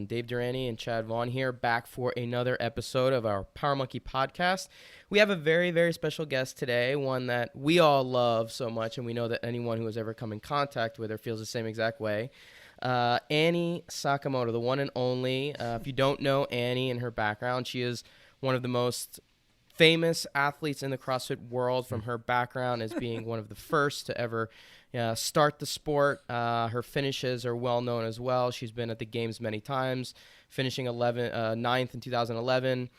everyone. Dave Durrani and Chad Vaughn here, back for another episode of our Power Monkey podcast. We have a very, very special guest today, one that we all love so much, and we know that anyone who has ever come in contact with her feels the same exact way. Annie Sakamoto, the one and only. If you don't know Annie and her background, she is one of the most famous athletes in the CrossFit world, from her background as being one of the first to ever start the sport. Her finishes are well known as well. She's been at the games many times, finishing 9th in 2011,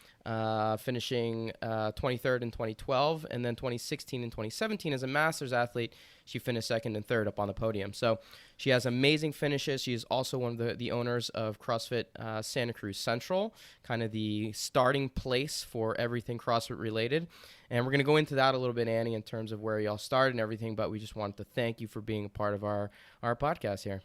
finishing 23rd in 2012, and then 2016 and 2017 as a masters athlete. She finished 2nd and 3rd up on the podium. So she has amazing finishes. She is also one of the owners of CrossFit Santa Cruz Central, kind of the starting place for everything CrossFit related. And we're going to go into that a little bit, Annie, in terms of where y'all started and everything, but we just wanted to thank you for being a part of our podcast here.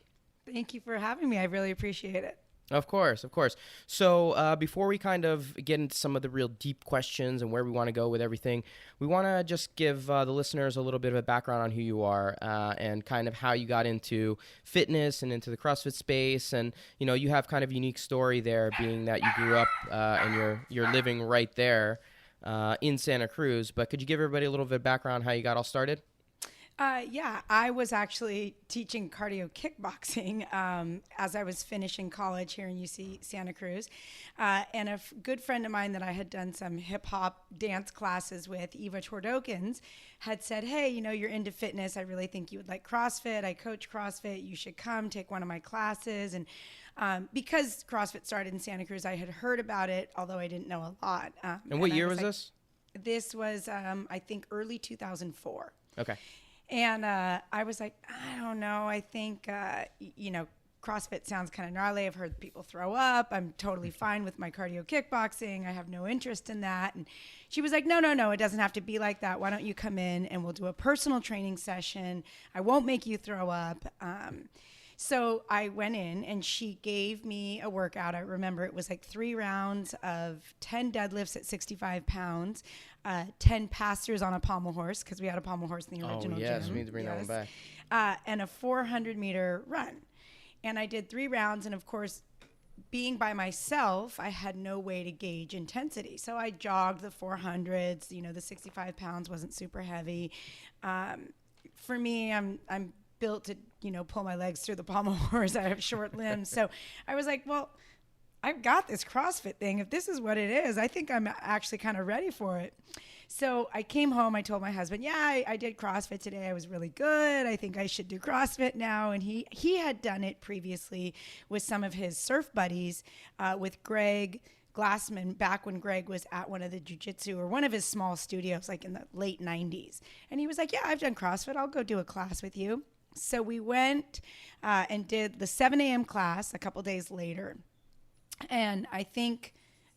Thank you for having me. I really appreciate it. Of course, of course. So before we kind of get into some of the real deep questions and where we want to go with everything, we want to just give the listeners a little bit of a background on who you are and kind of how you got into fitness and into the CrossFit space. And, you know, you have kind of a unique story there, being that you grew up and you're living right there in Santa Cruz. But could you give everybody a little bit of background on how you got all started? Yeah, I was actually teaching cardio kickboxing as I was finishing college here in UC Santa Cruz. And a good friend of mine that I had done some hip hop dance classes with, Eva Chordokins, had said, hey, you know, you're into fitness. I really think you would like CrossFit. I coach CrossFit. You should come take one of my classes. And because CrossFit started in Santa Cruz, I had heard about it, although I didn't know a lot. And what year was this? This was, I think, early 2004. Okay. And I was like, I don't know. I think, you know, CrossFit sounds kind of gnarly. I've heard people throw up. I'm totally fine with my cardio kickboxing. I have no interest in that. And she was like, no. It doesn't have to be like that. Why don't you come in and we'll do a personal training session. I won't make you throw up. So I went in and she gave me a workout. I remember it was like 3 rounds of 10 deadlifts at 65 pounds, 10 pastures on a pommel horse, because we had a pommel horse in the original gym. Oh, yes, we need to bring that one back. And a 400-meter run. And I did 3 rounds. And, of course, being by myself, I had no way to gauge intensity. So I jogged the 400s. You know, the 65 pounds wasn't super heavy. For me, I'm built to, you know, pull my legs through the pommel horse. I have short limbs. So I was like, well, I've got this CrossFit thing. If this is what it is, I think I'm actually kind of ready for it. So I came home. I told my husband, yeah, I did CrossFit today. I was really good. I think I should do CrossFit now. And he had done it previously with some of his surf buddies, with Greg Glassman, back when Greg was at one of the jiu-jitsu or one of his small studios, like in the late 90s. And he was like, yeah, I've done CrossFit. I'll go do a class with you. So we went and did the 7 a.m. class a couple days later. And I think,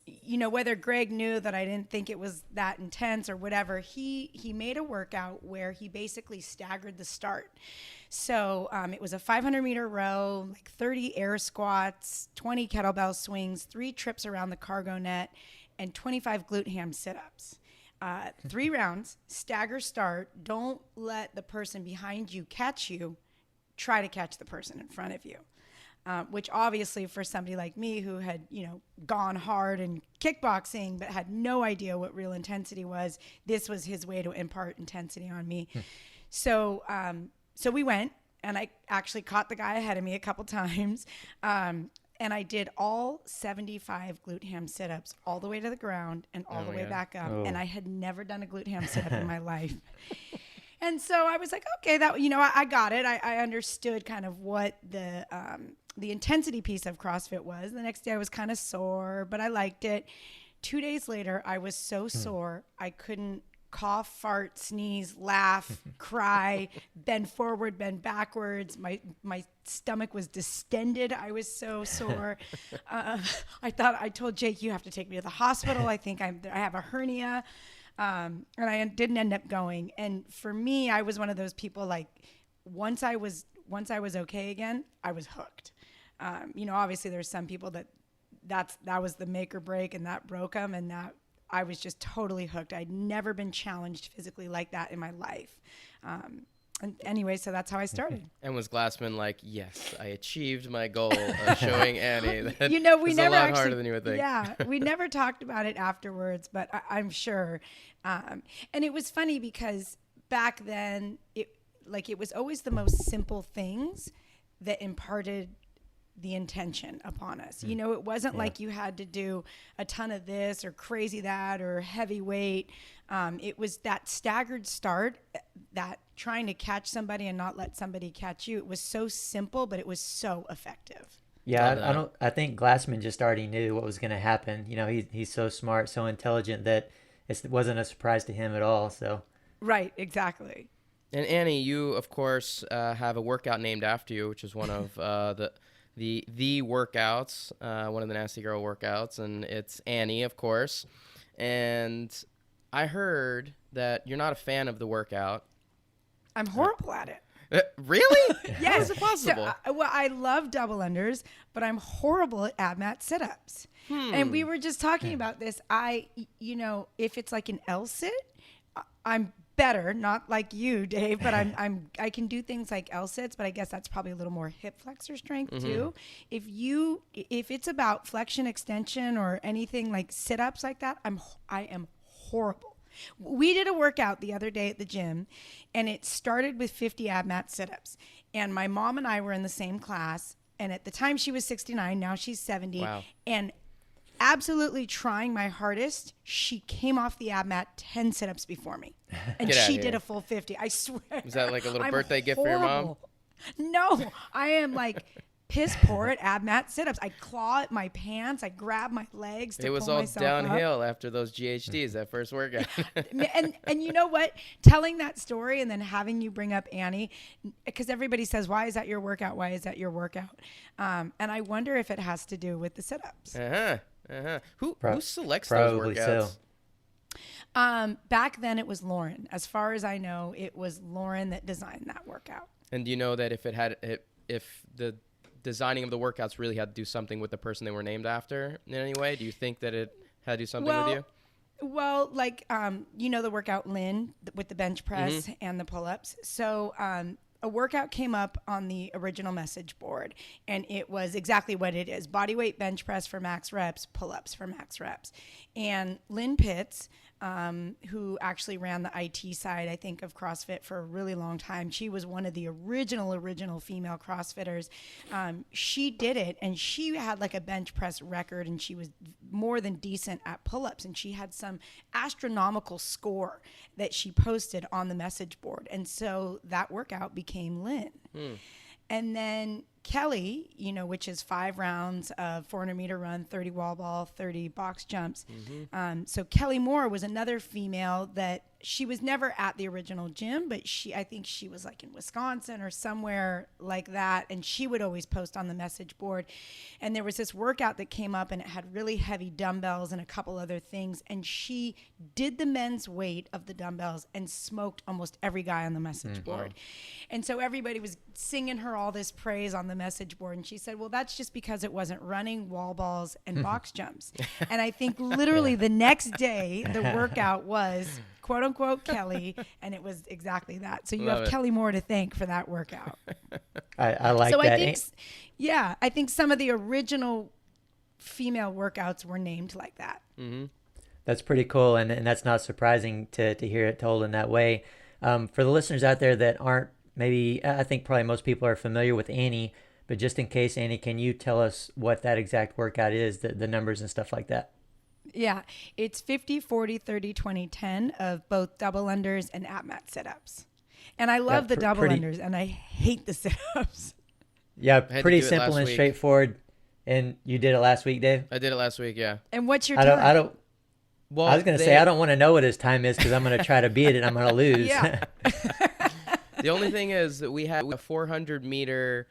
you know, whether Greg knew that I didn't think it was that intense or whatever, he made a workout where he basically staggered the start. So it was a 500-meter row, like 30 air squats, 20 kettlebell swings, 3 trips around the cargo net, and 25 glute ham sit-ups. 3 rounds, stagger start. Don't let the person behind you catch you. Try to catch the person in front of you. Which obviously for somebody like me who had, you know, gone hard in kickboxing but had no idea what real intensity was, this was his way to impart intensity on me. So we went, and I actually caught the guy ahead of me a couple times. And I did all 75 glute ham sit-ups all the way to the ground and all the way back up. And I had never done a glute ham sit-up in my life. And so I was like, okay, that, you know, I got it. I understood kind of what the intensity piece of CrossFit was. The next day I was kind of sore, but I liked it. 2 days later, I was so sore, I couldn't cough, fart, sneeze, laugh, cry, bend forward, bend backwards. My stomach was distended. I was so sore. I told Jake, you have to take me to the hospital. I think I have a hernia. And I didn't end up going. And for me, I was one of those people, like, once I was okay again, I was hooked. You know, obviously there's some people that was the make or break, and that broke them, and that I was just totally hooked. I'd never been challenged physically like that in my life. And anyway, so that's how I started. And was Glassman like, yes, I achieved my goal of showing Annie that We it's never a lot actually, harder than you would think. Yeah, we never talked about it afterwards, but I'm sure. And it was funny because back then, it was always the most simple things that imparted the intention upon us. It wasn't like you had to do a ton of this or crazy that or heavy weight. It was that staggered start, that trying to catch somebody and not let somebody catch you. It was so simple, but it was so effective. Yeah, I think Glassman just already knew what was going to happen. He's so smart, so intelligent that it wasn't a surprise to him at all. So right, exactly. And Annie, you of course have a workout named after you, which is one of the workouts, one of the Nasty Girl workouts, and it's Annie, of course. And I heard that you're not a fan of the workout. I'm horrible at it. Really? Yes. How is it possible? So, I love double unders, but I'm horrible at ab mat sit-ups. And we were just talking about this. If it's like an L sit, I'm better, not like you, Dave, but I can do things like L sits, but I guess that's probably a little more hip flexor strength too. If it's about flexion, extension, or anything like sit-ups like that, I am horrible. We did a workout the other day at the gym, and it started with 50 ab mat sit-ups. And my mom and I were in the same class, and at the time she was 69, now she's 70. Wow. And absolutely trying my hardest, she came off the ab mat 10 sit-ups before me. And she did a full 50. I swear. Was that like a little birthday gift for your mom? No, I am like piss poor at ab mat sit-ups. I claw at my pants. I grab my legs to It was pull all myself downhill up. after those GHDs, that first workout. And you know what? Telling that story and then having you bring up Annie, because everybody says, why is that your workout? Why is that your workout? And I wonder if it has to do with the sit-ups. Who selects probably those workouts? so. Back then it was Lauren. As far as I know, it was Lauren that designed that workout. And do you know that if the designing of the workouts really had to do something with the person they were named after in any way? Do you think that it had to do something with you? Well, like, the workout Lynn with the bench press and the pull-ups. So a workout came up on the original message board, and it was exactly what it is. Body weight bench press for max reps, pull-ups for max reps. And Lynn Pitts, who actually ran the IT side, I think, of CrossFit for a really long time. She was one of the original female CrossFitters. She did it, and she had like a bench press record, and she was more than decent at pull-ups, and she had some astronomical score that she posted on the message board. And so that workout became Lynn. And then Kelly, which is 5 rounds of 400-meter run, 30 wall ball, 30 box jumps. So Kelly Moore was another female that she was never at the original gym, but I think she was like in Wisconsin or somewhere like that. And she would always post on the message board. And there was this workout that came up, and it had really heavy dumbbells and a couple other things. And she did the men's weight of the dumbbells and smoked almost every guy on the message board. And so everybody was singing her all this praise on the message board. And she said, well, that's just because it wasn't running, wall balls, and box jumps. And I think literally the next day, the workout was quote unquote Kelly, and it was exactly that. So you have Kelly Moore to thank for that workout. I like that. I think some of the original female workouts were named like that. That's pretty cool, and that's not surprising to hear it told in that way. For the listeners out there that aren't, maybe, I think probably most people are familiar with Annie, but just in case, Annie, can you tell us what that exact workout is, the numbers and stuff like that? Yeah, it's 50, 40, 30, 20, 10 of both double unders and ab mat sit-ups. And I love the double unders, and I hate the sit-ups. Yeah, pretty simple and straightforward. And you did it last week, Dave? I did it last week, yeah. And what's your time? I was going to say, I don't want to know what his time is because I'm going to try to beat it and I'm going to lose. Yeah. The only thing is that we had a 400-meter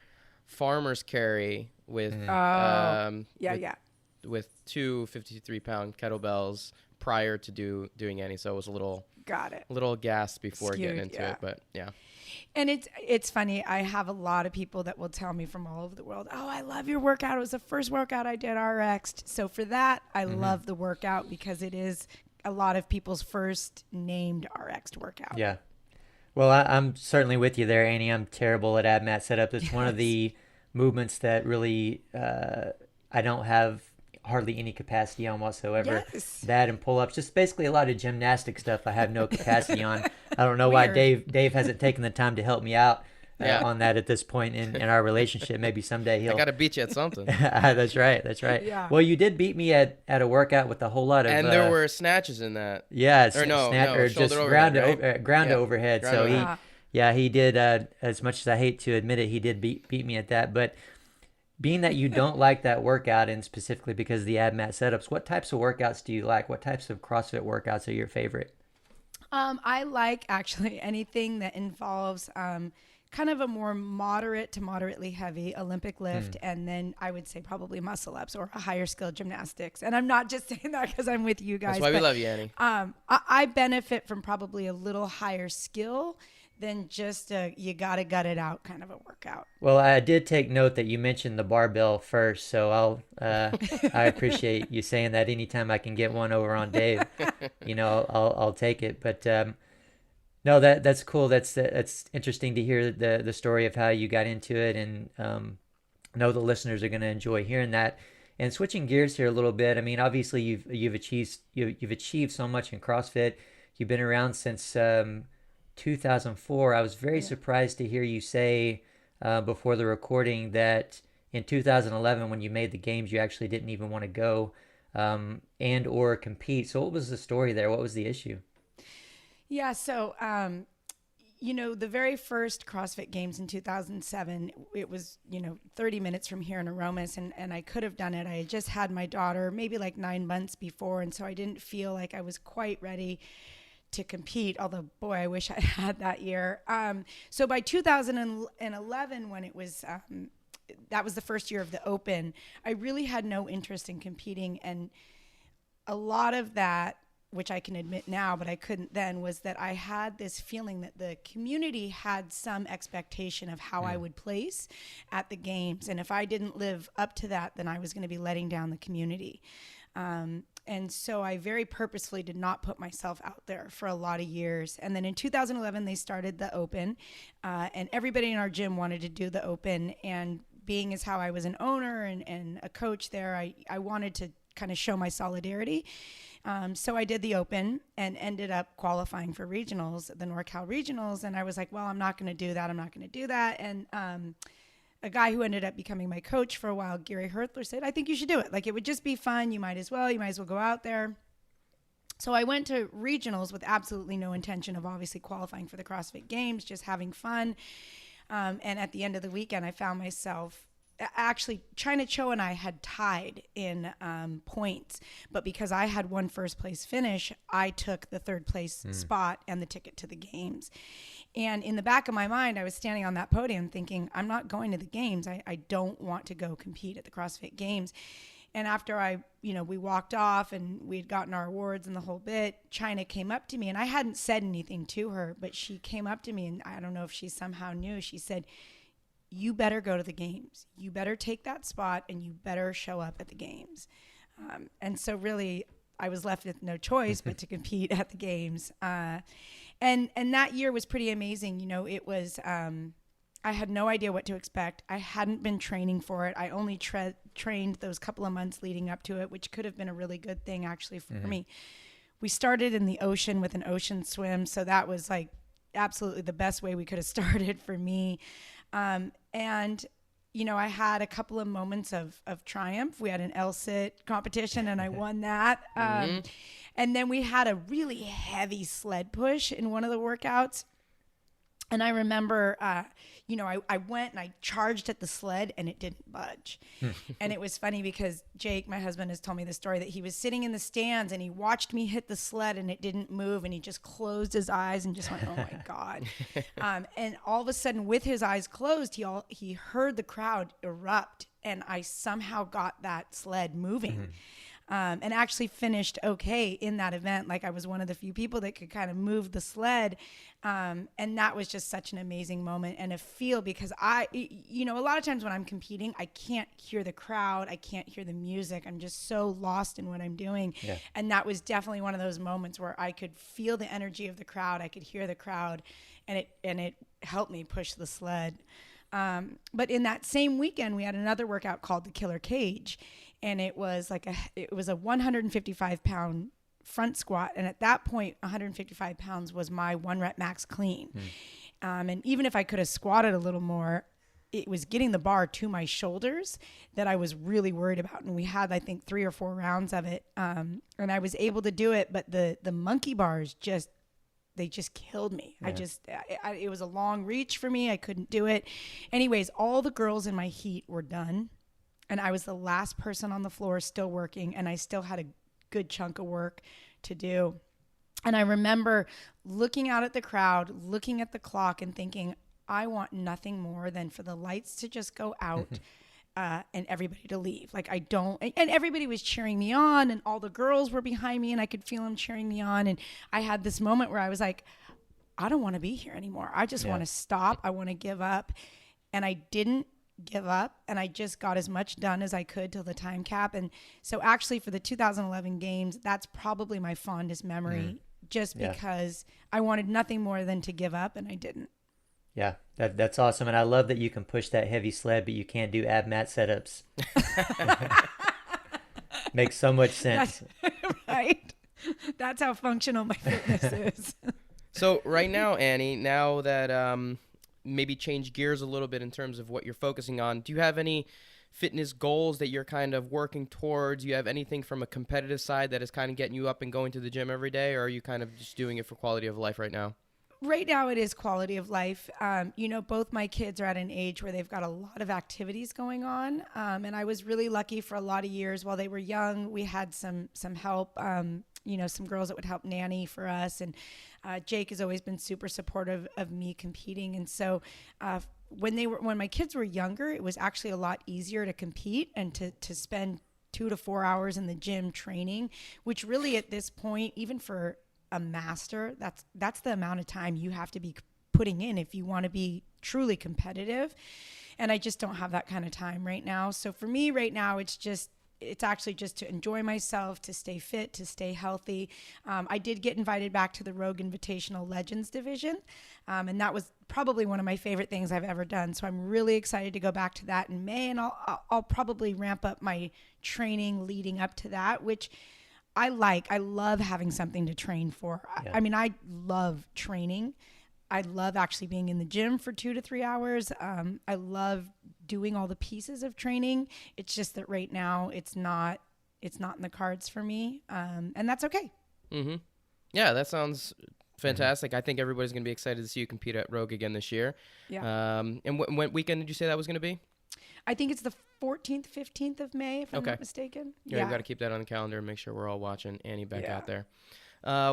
farmer's carry with with two 53-pound kettlebells prior to doing any, so it was a little gassed before getting into it, but yeah. And it's funny. I have a lot of people that will tell me from all over the world, oh, I love your workout. It was the first workout I did RX'd. So for that, I love the workout because it is a lot of people's first named RX'd workout. Yeah. Well, I'm certainly with you there, Annie. I'm terrible at ab mat setup. It's one of the movements that really I don't have hardly any capacity on whatsoever. Yes. That and pull ups, just basically a lot of gymnastic stuff. I have no capacity on. I don't know why Weird. Dave hasn't taken the time to help me out Yeah. on that at this point in our relationship. Maybe someday I he'll. got to beat you at something. That's right. That's right. Yeah. Well, you did beat me at a workout with a whole lot of. And there were snatches in that. Yeah, Or no, or shoulder just overhead, ground to right? ground to Yeah, overhead. ground So to he, overhead. yeah, he did. As much as I hate to admit it, he did beat me at that. But being that you don't like that workout, and specifically because of the ab mat setups, what types of workouts do you like? What types of CrossFit workouts are your favorite? I like actually anything that involves kind of a more moderate to moderately heavy Olympic lift, and then I would say probably muscle ups or a higher skill gymnastics. And I'm not just saying that because I'm with you guys. That's why we love you, Annie. I benefit from probably a little higher skill than just you gotta gut it out kind of a workout. Well, I did take note that you mentioned the barbell first, so I appreciate you saying that. Anytime I can get one over on Dave, I'll take it. But no, that's cool. That's interesting to hear the story of how you got into it, and know the listeners are going to enjoy hearing that. And switching gears here a little bit, I mean, obviously you've achieved so much in CrossFit. You've been around since 2004. I was very surprised to hear you say before the recording that in 2011, when you made the games, you actually didn't even want to go and or compete. So what was the story there? What was the issue? Yeah, so the very first CrossFit Games in 2007, it was 30 minutes from here in Aromas, and I could have done it. I had just had my daughter maybe like 9 months before, and so I didn't feel like I was quite ready to compete, although boy, I wish I had that year. So by 2011, when it was that was the first year of the Open, I really had no interest in competing, and a lot of that, which I can admit now, but I couldn't then, was that I had this feeling that the community had some expectation of how I would place at the games, and if I didn't live up to that, then I was going to be letting down the community. And so I very purposefully did not put myself out there for a lot of years. And then in 2011, they started the Open, and everybody in our gym wanted to do the Open. And being as how I was an owner and a coach there, I wanted to kind of show my solidarity. So I did the Open and ended up qualifying for regionals, the NorCal regionals. And I was like, well, I'm not going to do that. I'm not going to do that. And a guy who ended up becoming my coach for a while, Gary Herthler, said, I think you should do it. Like, it would just be fun. You might as well go out there. So I went to regionals with absolutely no intention of obviously qualifying for the CrossFit Games, just having fun. And at the end of the weekend, I found myself actually, China Cho and I had tied in points, but because I had won first place finish, I took the third place spot and the ticket to the games. And in the back of my mind, I was standing on that podium thinking, I'm not going to the games. I don't want to go compete at the CrossFit Games. And after we walked off and we had gotten our awards and the whole bit, China came up to me, and I hadn't said anything to her, but she came up to me, and I don't know if she somehow knew. She said, you better go to the games. You better take that spot, and you better show up at the games. And so really, I was left with no choice but to compete at the games. And that year was pretty amazing. It was, I had no idea what to expect. I hadn't been training for it. I only trained those couple of months leading up to it, which could have been a really good thing actually for me. We started in the ocean with an ocean swim. So that was like absolutely the best way we could have started for me. And I had a couple of moments of triumph. We had an L-sit competition, and I won that. And then we had a really heavy sled push in one of the workouts. And I remember, I went and I charged at the sled, and it didn't budge. And it was funny because Jake, my husband, has told me the story that he was sitting in the stands and he watched me hit the sled and it didn't move, and he just closed his eyes and just went, oh my God. And all of a sudden, with his eyes closed, he heard the crowd erupt, and I somehow got that sled moving. and actually finished okay in that event. Like I was one of the few people that could kind of move the sled. And that was just such an amazing moment and a feel, because a lot of times when I'm competing, I can't hear the crowd. I can't hear the music. I'm just so lost in what I'm doing. Yeah. And that was definitely one of those moments where I could feel the energy of the crowd. I could hear the crowd, and it helped me push the sled. But in that same weekend, we had another workout called the Killer Cage, and it was a 155 pound front squat. And at that point, 155 pounds was my 1 rep max clean. And even if I could have squatted a little more, it was getting the bar to my shoulders that I was really worried about. And we had, I think, 3 or 4 rounds of it. And I was able to do it, but the monkey bars they just killed me. Yeah. It was a long reach for me. I couldn't do it. Anyways, all the girls in my heat were done, and I was the last person on the floor still working, and I still had a good chunk of work to do. And I remember looking out at the crowd, looking at the clock, and thinking, I want nothing more than for the lights to just go out and everybody to leave. Like and everybody was cheering me on, and all the girls were behind me, and I could feel them cheering me on. And I had this moment where I was like, I don't want to be here anymore. I just want to stop. I want to give up. And I didn't give up, and I just got as much done as I could till the time cap. And so actually for the 2011 games, that's probably my fondest memory, just because I wanted nothing more than to give up, and I didn't. Yeah, that's awesome. And I love that you can push that heavy sled, but you can't do ab mat setups. Makes so much sense. Right. That's how functional my fitness is. So right now, Annie, now that maybe change gears a little bit in terms of what you're focusing on, do you have any fitness goals that you're kind of working towards? You have anything from a competitive side that is kind of getting you up and going to the gym every day, or are you kind of just doing it for quality of life right now? Right now it is quality of life. Both my kids are at an age where they've got a lot of activities going on. And I was really lucky for a lot of years while they were young. We had some help, some girls that would help nanny for us. And Jake has always been super supportive of me competing. And so when my kids were younger, it was actually a lot easier to compete and to spend 2 to 4 hours in the gym training, which really at this point, even for a master, that's the amount of time you have to be putting in if you want to be truly competitive. And I just don't have that kind of time right now. So for me right now, it's actually just to enjoy myself, to stay fit, to stay healthy. I did get invited back to the Rogue Invitational Legends division. And that was probably one of my favorite things I've ever done. So I'm really excited to go back to that in May, and I'll probably ramp up my training leading up to that, which I love having something to train for. Yeah. I mean, I love training. I love actually being in the gym for 2 to 3 hours. I love doing all the pieces of training. It's just that right now it's not in the cards for me. And that's okay. Mm-hmm. Yeah, that sounds fantastic. I think everybody's going to be excited to see you compete at Rogue again this year. Yeah. And what weekend did you say that was going to be? I think it's the 14th, 15th of May, if I'm not mistaken. Yeah, we've got to keep that on the calendar and make sure we're all watching Annie back out there.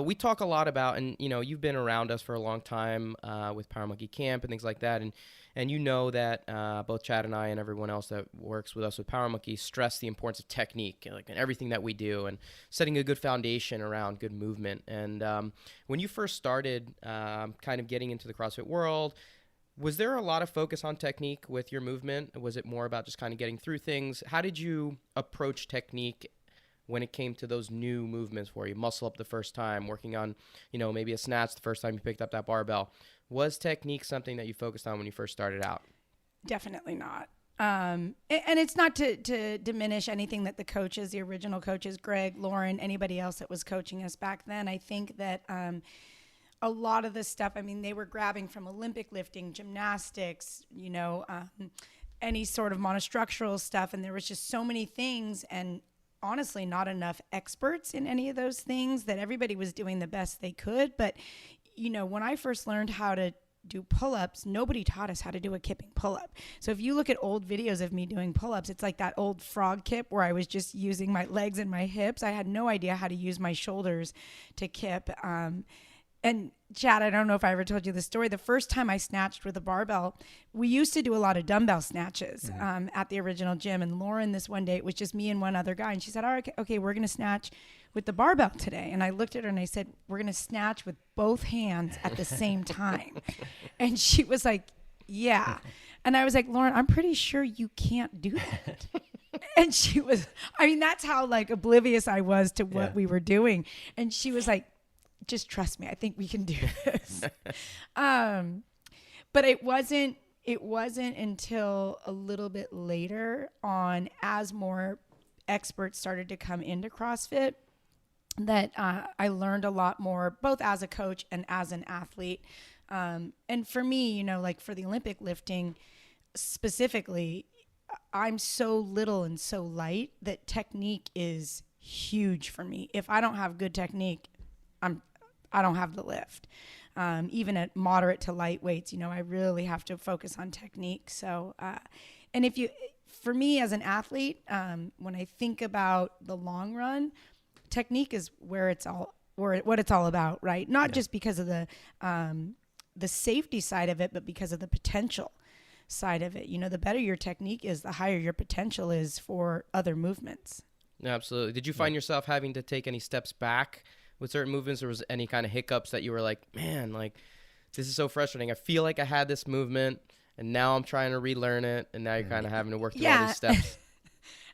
We talk a lot about, and you've been around us for a long time with Power Monkey Camp and things like that, and you know that both Chad and I and everyone else that works with us with Power Monkey stress the importance of technique, in everything that we do, and setting a good foundation around good movement. And when you first started kind of getting into the CrossFit world, was there a lot of focus on technique with your movement? Was it more about just kind of getting through things? How did you approach technique when it came to those new movements for you? Muscle up the first time, working on, maybe a snatch the first time you picked up that barbell. Was technique something that you focused on when you first started out? Definitely not. And it's not to diminish anything that the original coaches, Greg, Lauren, anybody else that was coaching us back then. I think that a lot of the stuff, they were grabbing from Olympic lifting, gymnastics, any sort of monostructural stuff. And there was just so many things, and honestly, not enough experts in any of those things, that everybody was doing the best they could. But, when I first learned how to do pull-ups, nobody taught us how to do a kipping pull-up. So if you look at old videos of me doing pull-ups, it's like that old frog kip where I was just using my legs and my hips. I had no idea how to use my shoulders to kip. And Chad, I don't know if I ever told you the story. The first time I snatched with a barbell, we used to do a lot of dumbbell snatches at the original gym. And Lauren, this one day, it was just me and one other guy. And she said, all right, okay, we're going to snatch with the barbell today. And I looked at her and I said, we're going to snatch with both hands at the same time. And she was like, yeah. And I was like, Lauren, I'm pretty sure you can't do that. And she was, I mean, that's how like oblivious I was to what we were doing. And she was like, just trust me, I think we can do this. But it wasn't until a little bit later on, as more experts started to come into CrossFit, that I learned a lot more, both as a coach and as an athlete. And for me, you know, like for the Olympic lifting specifically, I'm so little and so light that technique is huge for me. If I don't have good technique, I don't have the lift. Even at moderate to light weights, you know, I really have to focus on technique. So, and for me as an athlete, when I think about the long run, technique is what it's all about, right? Not just because of the safety side of it, but because of the potential side of it. You know, the better your technique is, the higher your potential is for other movements. Absolutely. Did you find yourself having to take any steps back with certain movements, or was any kind of hiccups that you were like, man, like this is so frustrating. I feel like I had this movement and now I'm trying to relearn it. And now you're kind of having to work through all these steps.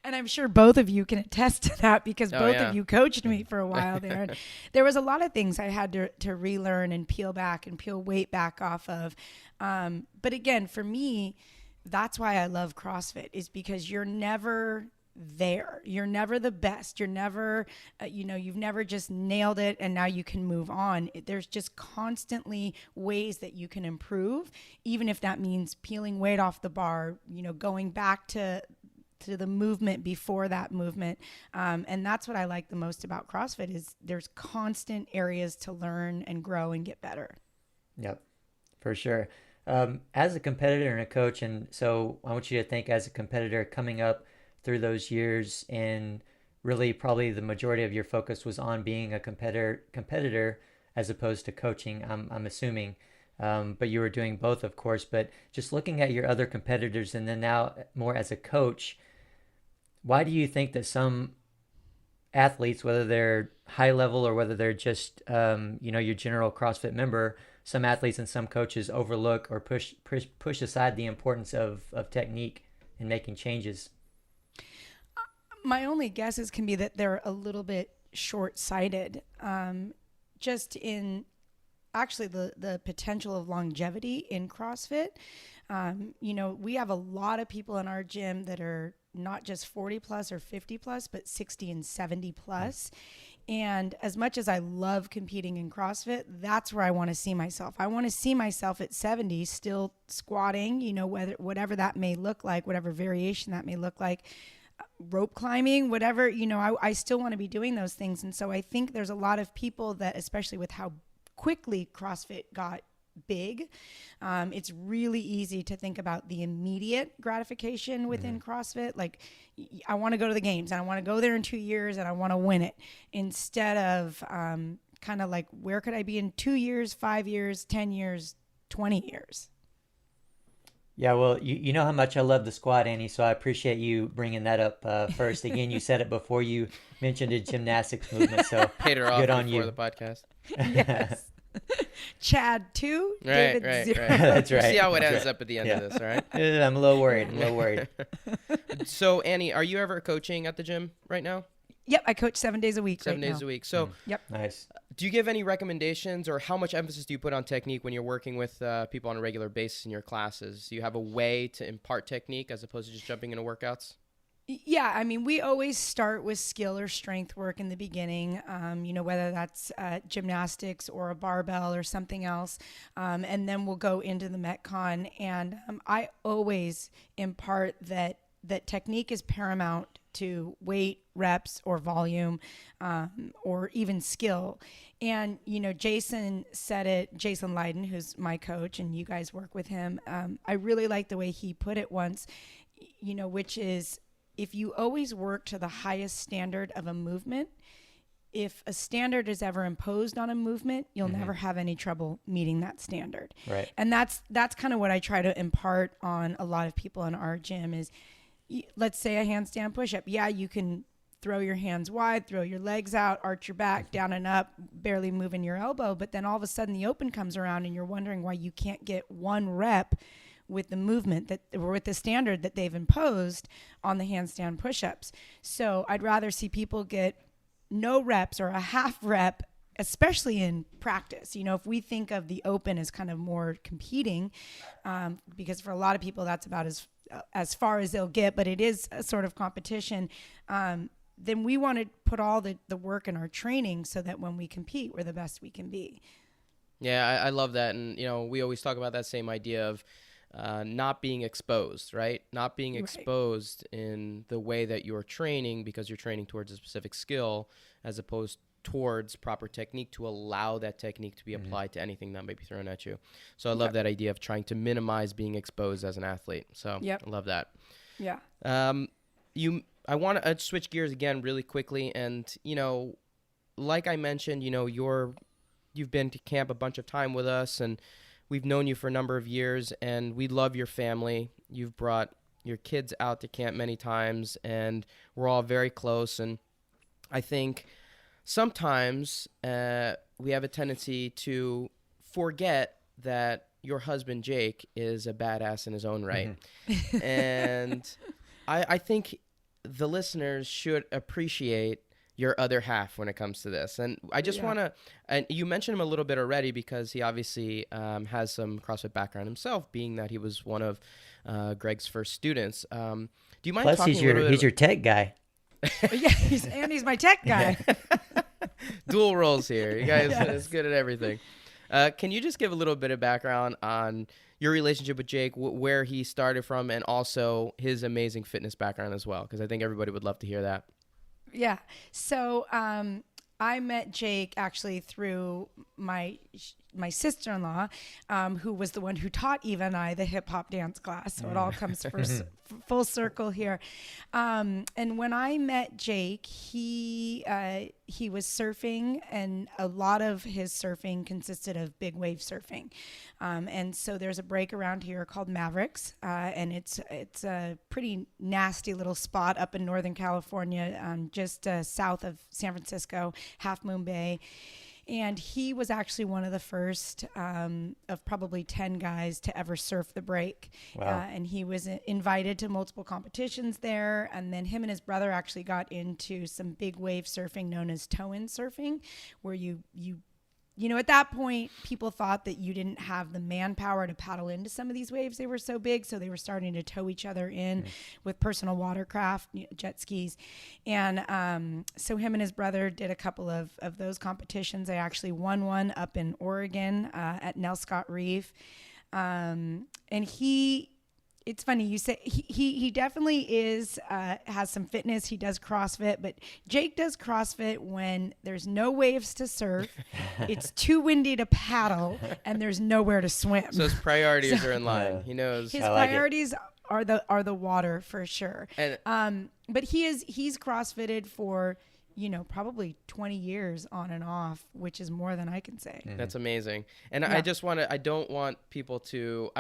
And I'm sure both of you can attest to that, because both of you coached me for a while there. And there was a lot of things I had to relearn and peel weight back off of. But again, for me, that's why I love CrossFit, is because you're never there. You're never the best. You're never, you've never just nailed it and now you can move on. There's just constantly ways that you can improve, even if that means peeling weight off the bar, you know, going back to the movement before that movement. And that's what I like the most about CrossFit, is there's constant areas to learn and grow and get better. Yep, for sure. As a competitor and a coach, and so I want you to think as a competitor coming up through those years, and really probably the majority of your focus was on being a competitor as opposed to coaching, I'm assuming. But you were doing both, of course. But just looking at your other competitors and then now more as a coach, why do you think that some athletes, whether they're high level or whether they're just, your general CrossFit member, some athletes and some coaches overlook or push aside the importance of technique in making changes? My only guesses can be that they're a little bit short-sighted, just in actually the potential of longevity in CrossFit. We have a lot of people in our gym that are not just 40 plus or 50 plus, but 60 and 70 plus. And as much as I love competing in CrossFit, that's where I want to see myself. I want to see myself at 70 still squatting, whatever that may look like, whatever variation that may look like, rope climbing, whatever, I still want to be doing those things. And so I think there's a lot of people that, especially with how quickly CrossFit got big, it's really easy to think about the immediate gratification within CrossFit. Like, I want to go to the games and I want to go there in 2 years and I want to win it, instead of kind of like, where could I be in 2 years, 5 years, 10 years, 20 years? Yeah, well, you know how much I love the squat, Annie, so I appreciate you bringing that up first. Again, you said it before you mentioned a gymnastics movement, so paid her off good on before you. the podcast. Yes. Chad 2, Right. David 0. That's right. See how it That's ends up at the end of this, all right? I'm a little worried. So, Annie, are you ever coaching at the gym right now? Yep, I coach 7 days a week. 7 days now. a week. So, Yep. Nice. do you give any recommendations, or how much emphasis do you put on technique when you're working with people on a regular basis in your classes? Do you have a way to impart technique as opposed to just jumping into workouts? Yeah, I mean, we always start with skill or strength work in the beginning, whether that's gymnastics or a barbell or something else. And then we'll go into the Metcon. And I always impart that technique is paramount to weight, reps, or volume, or even skill. And, Jason said it, Jason Leiden, who's my coach, and you guys work with him. I really like the way he put it once, which is, if you always work to the highest standard of a movement, if a standard is ever imposed on a movement, you'll never have any trouble meeting that standard. Right. And that's kind of what I try to impart on a lot of people in our gym is, let's say a handstand push-up. Yeah, you can throw your hands wide, throw your legs out, arch your back, down and up, barely moving your elbow. But then all of a sudden the open comes around and you're wondering why you can't get one rep with the movement that, or with the standard that they've imposed on the handstand push-ups. So I'd rather see people get no reps or a half rep, especially in practice. If we think of the open as kind of more competing, because for a lot of people that's about as far as they'll get, but it is a sort of competition. Then we want to put all the work in our training so that when we compete, we're the best we can be. Yeah, I love that. And, we always talk about that same idea of not being exposed, right? Not being exposed in the way that you're training because you're training towards a specific skill as opposed towards proper technique to allow that technique to be applied to anything that may be thrown at you. So I love that idea of trying to minimize being exposed as an athlete. So I love that. Yeah. I want to switch gears again really quickly. And, like I mentioned, you've been to camp a bunch of time with us and we've known you for a number of years and we love your family. You've brought your kids out to camp many times and we're all very close. And I think sometimes we have a tendency to forget that your husband, Jake, is a badass in his own right. And I think the listeners should appreciate your other half when it comes to this. And I just want to, and you mentioned him a little bit already because he obviously has some CrossFit background himself, being that he was one of Greg's first students. Do you mind Plus, talking he's your tech guy. Yeah, he's my tech guy. Dual roles here. You guys is good at everything. Can you just give a little bit of background on your relationship with Jake, where he started from, and also his amazing fitness background as well? Because I think everybody would love to hear that. Yeah. So I met Jake actually through my sister-in-law, who was the one who taught Eva and I the hip hop dance class. So it all comes full circle here. And when I met Jake, he was surfing, and a lot of his surfing consisted of big wave surfing. And so there's a break around here called Mavericks, and it's a pretty nasty little spot up in Northern California, just south of San Francisco, Half Moon Bay. And he was actually one of the first of probably 10 guys to ever surf the break. Wow. And he was invited to multiple competitions there. And then him and his brother actually got into some big wave surfing known as toe-in surfing, where you at that point, people thought that you didn't have the manpower to paddle into some of these waves. They were so big, so they were starting to tow each other in with personal watercraft, jet skis. And so him and his brother did a couple of those competitions. They actually won one up in Oregon at Nelscott Reef. And it's funny you say he definitely has some fitness. He does CrossFit, but Jake does CrossFit when there's no waves to surf, it's too windy to paddle, and there's nowhere to swim. So his priorities are in line. He knows his priorities are the water for sure. And but he's CrossFitted for probably 20 years on and off, which is more than I can say. That's amazing. And I want people to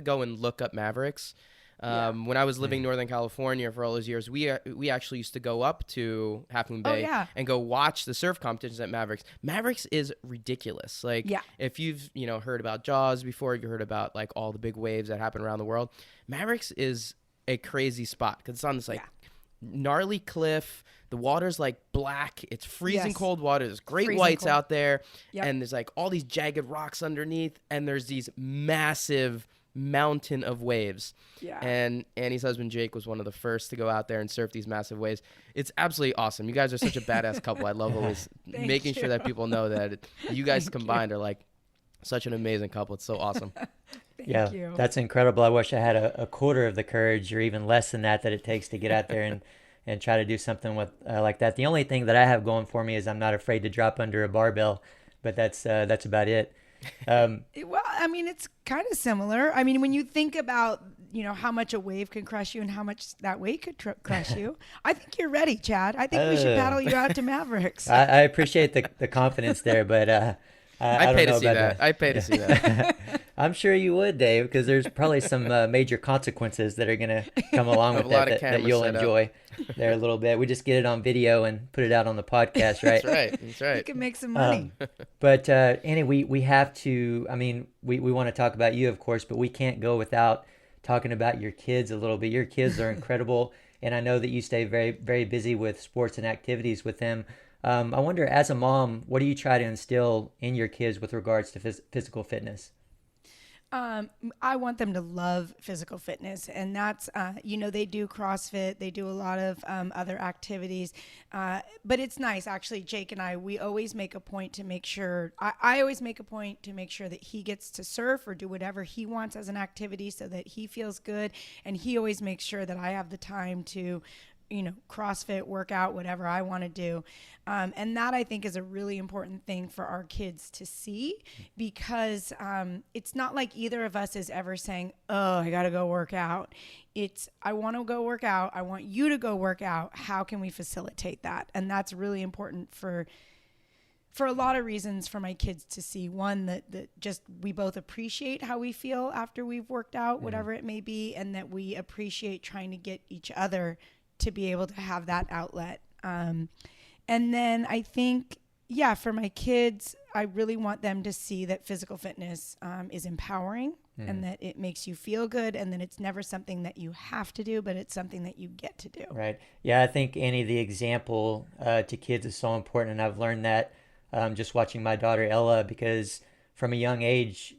go and look up Mavericks. When I was living in Northern California for all those years, we actually used to go up to Half Moon Bay and go watch the surf competitions at Mavericks. Mavericks is ridiculous. If you've, heard about Jaws before, if you heard about like all the big waves that happen around the world, Mavericks is a crazy spot because it's on this gnarly cliff. The water's like black. It's freezing cold water. There's great whites out there. Yep. And there's like all these jagged rocks underneath. And there's these massive mountain of waves. Yeah. And Annie's husband, Jake, was one of the first to go out there and surf these massive waves. It's absolutely awesome. You guys are such a badass couple. I love always making sure that people know that you guys combined are like such an amazing couple. It's so awesome. Thank you. That's incredible. I wish I had a quarter of the courage or even less than that it takes to get out there and try to do something with like that. The only thing that I have going for me is I'm not afraid to drop under a barbell, but that's about it. Well, I mean, it's kind of similar. I mean, when you think about, how much a wave can crush you and how much that weight could crush you. I think you're ready, Chad. I think we should paddle you out to Mavericks. I appreciate the confidence there, but I pay don't know to see about that. I pay to see that. I'm sure you would, Dave, because there's probably some major consequences that are going to come along with that you'll enjoy there a little bit. We just get it on video and put it out on the podcast, right? That's right. You can make some money. But Annie, we have to, I mean, we want to talk about you, of course, but we can't go without talking about your kids a little bit. Your kids are incredible, and I know that you stay very, very busy with sports and activities with them. I wonder, as a mom, what do you try to instill in your kids with regards to physical fitness? I want them to love physical fitness, and that's, they do CrossFit, they do a lot of other activities, but it's nice. Actually, Jake and we always make a point to make sure, I always make a point to make sure that he gets to surf or do whatever he wants as an activity so that he feels good, and he always makes sure that I have the time to CrossFit, workout, whatever I want to do. And that I think is a really important thing for our kids to see, because it's not like either of us is ever saying, oh, I got to go work out. It's, I want to go work out. I want you to go work out. How can we facilitate that? And that's really important for a lot of reasons for my kids to see. One, that just we both appreciate how we feel after we've worked out, whatever it may be, and that we appreciate trying to get each other to be able to have that outlet. And then I think, for my kids, I really want them to see that physical fitness is empowering and that it makes you feel good, and that it's never something that you have to do, but it's something that you get to do. Right. Yeah, I think, Annie, the example to kids is so important, and I've learned that just watching my daughter Ella, because from a young age,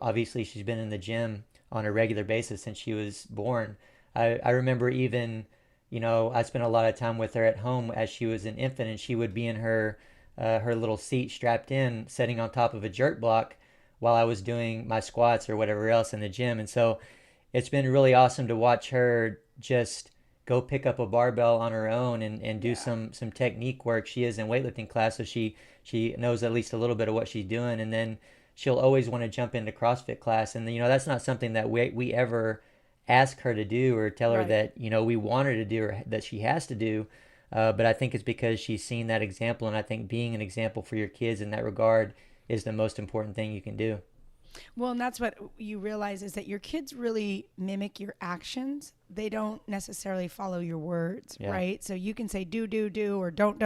obviously she's been in the gym on a regular basis since she was born. I remember even, I spent a lot of time with her at home as she was an infant, and she would be in her little seat strapped in, sitting on top of a jerk block while I was doing my squats or whatever else in the gym. And so it's been really awesome to watch her just go pick up a barbell on her own and do some technique work. She is in weightlifting class, so she knows at least a little bit of what she's doing. And then she'll always want to jump into CrossFit class. And, that's not something that we ever ask her to do or tell her that, we want her to do or that she has to do. But I think it's because she's seen that example. And I think being an example for your kids in that regard is the most important thing you can do. Well, and that's what you realize, is that your kids really mimic your actions. They don't necessarily follow your words, right? So you can say do, or don't.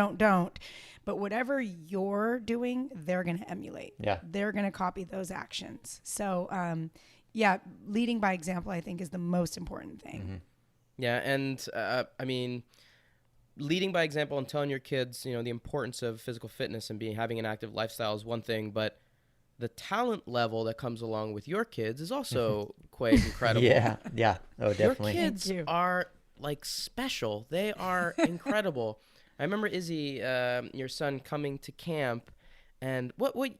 But whatever you're doing, they're going to emulate. Yeah. They're going to copy those actions. So, leading by example, I think, is the most important thing. Mm-hmm. Yeah, and leading by example and telling your kids, the importance of physical fitness and having an active lifestyle is one thing, but the talent level that comes along with your kids is also quite incredible. Yeah. Oh, definitely. Your kids are special. They are incredible. I remember Izzy, your son, coming to camp. And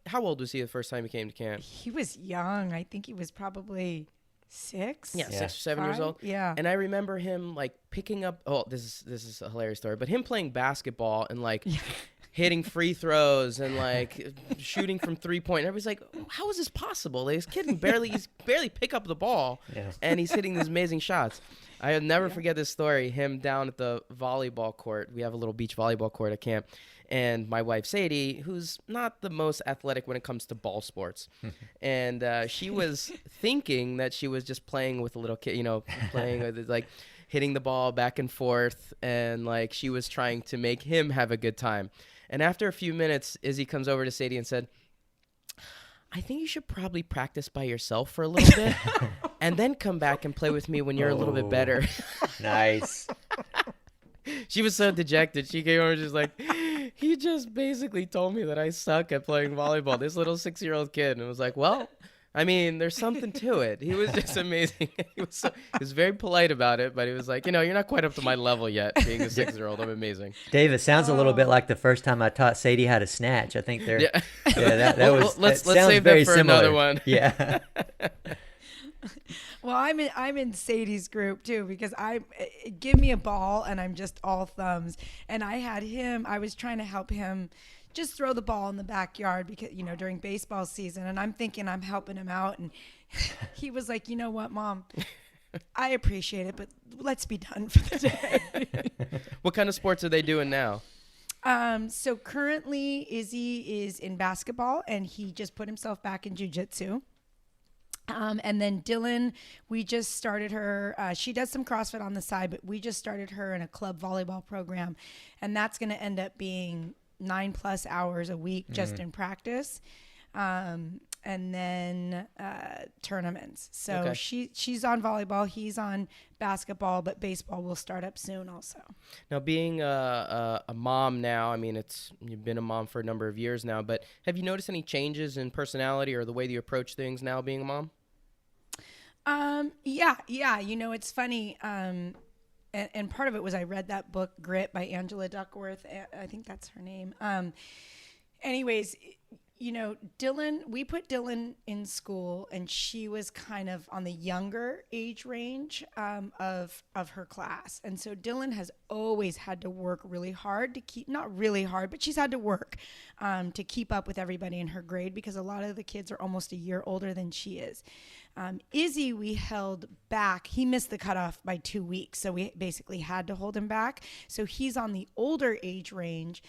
how old was he the first time he came to camp? He was young. I think he was probably 6. Yeah, 6 or 7 years old. Yeah. And I remember him picking up. Oh, this is a hilarious story. But him playing basketball and hitting free throws and shooting from 3-point. And everybody's like, how is this possible? This kid can barely pick up the ball, and he's hitting these amazing shots. I'll never forget this story. Him down at the volleyball court. We have a little beach volleyball court at camp. And my wife, Sadie, who's not the most athletic when it comes to ball sports. And she was thinking that she was just playing with a little kid, playing with hitting the ball back and forth. And she was trying to make him have a good time. And after a few minutes, Izzy comes over to Sadie and said, I think you should probably practice by yourself for a little bit and then come back and play with me when you're a little bit better. Nice. She was so dejected. She came over just he just basically told me that I suck at playing volleyball. This little 6-year-old kid. And I was like, well, there's something to it. He was just amazing. He was very polite about it, but he was like, you're not quite up to my level yet, being a 6-year-old. I'm amazing. Dave, it sounds a little bit like the first time I taught Sadie how to snatch. I think they're let's save that for another one. Yeah. Well, I'm in Sadie's group too, because give me a ball and I'm just all thumbs. And I was trying to help him just throw the ball in the backyard because, during baseball season. And I'm thinking I'm helping him out. And he was like, you know what, Mom, I appreciate it, but let's be done for the day. What kind of sports are they doing now? So currently Izzy is in basketball, and he just put himself back in jiu-jitsu. And then Dylan, we just started her. She does some CrossFit on the side, but we just started her in a club volleyball program. And that's going to end up being 9+ hours a week just in practice. And then tournaments. So Okay. she's on volleyball, he's on basketball, but baseball will start up soon also. Now, being a mom now, I mean, you've been a mom for a number of years now, but have you noticed any changes in personality or the way that you approach things now being a mom? Yeah. It's funny. And part of it was I read that book, Grit, by Angela Duckworth. I think that's her name. Anyways, Dylan, we put Dylan in school, and she was kind of on the younger age range of her class. And so Dylan has always had to work really hard to keep, not really hard, but she's had to work to keep up with everybody in her grade, because a lot of the kids are almost a year older than she is. Izzy, we held back. He missed the cutoff by 2 weeks, so we basically had to hold him back. So he's on the older age range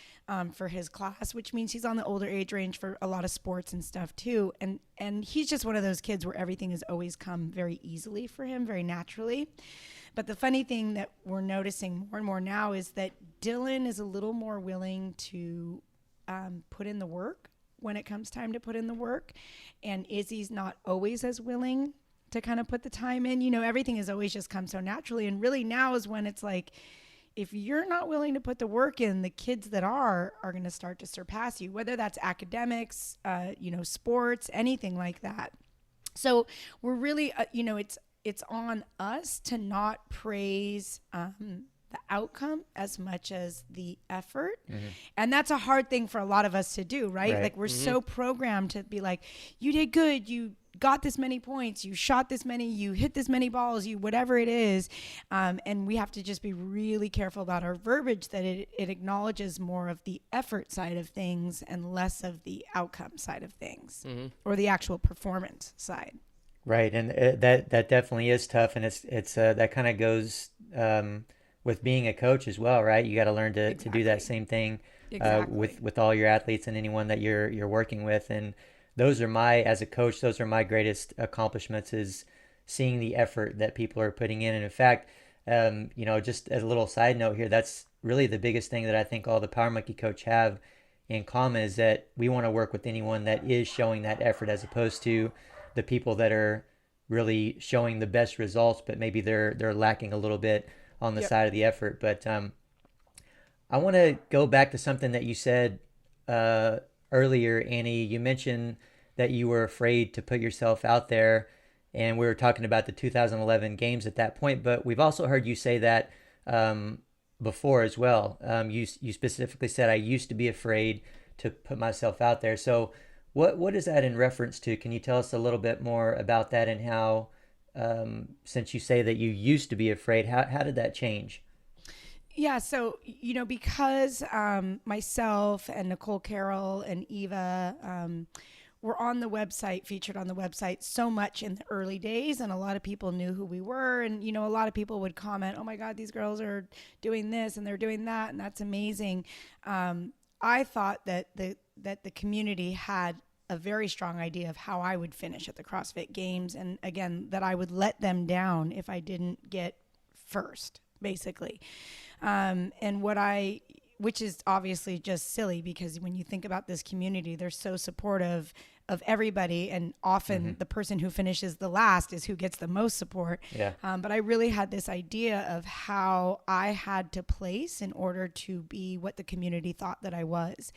for his class, which means he's on the older age range for a lot of sports and stuff too. And he's just one of those kids where everything has always come very easily for him, very naturally. But the funny thing that we're noticing more and more now is that Dylan is a little more willing to put in the work when it comes time to put in the work, and Izzy's not always as willing to kind of put the time in. Everything has always just come so naturally, and really now is when it's like, if you're not willing to put the work in, the kids that are going to start to surpass you, whether that's academics, sports, anything like that. So we're really, it's on us to not praise the outcome as much as the effort. And that's a hard thing for a lot of us to do, right? Like we're so programmed to be like, you did good, you got this many points, you shot this many, you hit this many balls, you whatever it is. And we have to just be really careful about our verbiage, that it acknowledges more of the effort side of things and less of the outcome side of things, or the actual performance side. Right, and that definitely is tough, and it's that kind of goes with being a coach as well, right? You got to learn to do that same thing with all your athletes and anyone that you're working with. And as a coach, those are my greatest accomplishments, is seeing the effort that people are putting in. And in fact, just as a little side note here, that's really the biggest thing that I think all the Power Monkey coach have in common, is that we want to work with anyone that is showing that effort, as opposed to the people that are really showing the best results, but maybe they're lacking a little bit on the side of the effort. But I want to go back to something that you said earlier, Annie. You mentioned that you were afraid to put yourself out there, and we were talking about the 2011 games at that point, but we've also heard you say that before as well. You specifically said, I used to be afraid to put myself out there. So what is that in reference to? Can you tell us a little bit more about that, and how, since you say that you used to be afraid, how did that change? Yeah, so, because myself and Nicole Carroll and Eva were on the website, featured on the website so much in the early days, and a lot of people knew who we were, and, a lot of people would comment, oh my God, these girls are doing this and they're doing that, and that's amazing. I thought that the community had a very strong idea of how I would finish at the CrossFit Games, and again, that I would let them down if I didn't get first, basically. Which is obviously just silly, because when you think about this community, they're so supportive of everybody, and often the person who finishes the last is who gets the most support. But I really had this idea of how I had to place in order to be what the community thought that I was.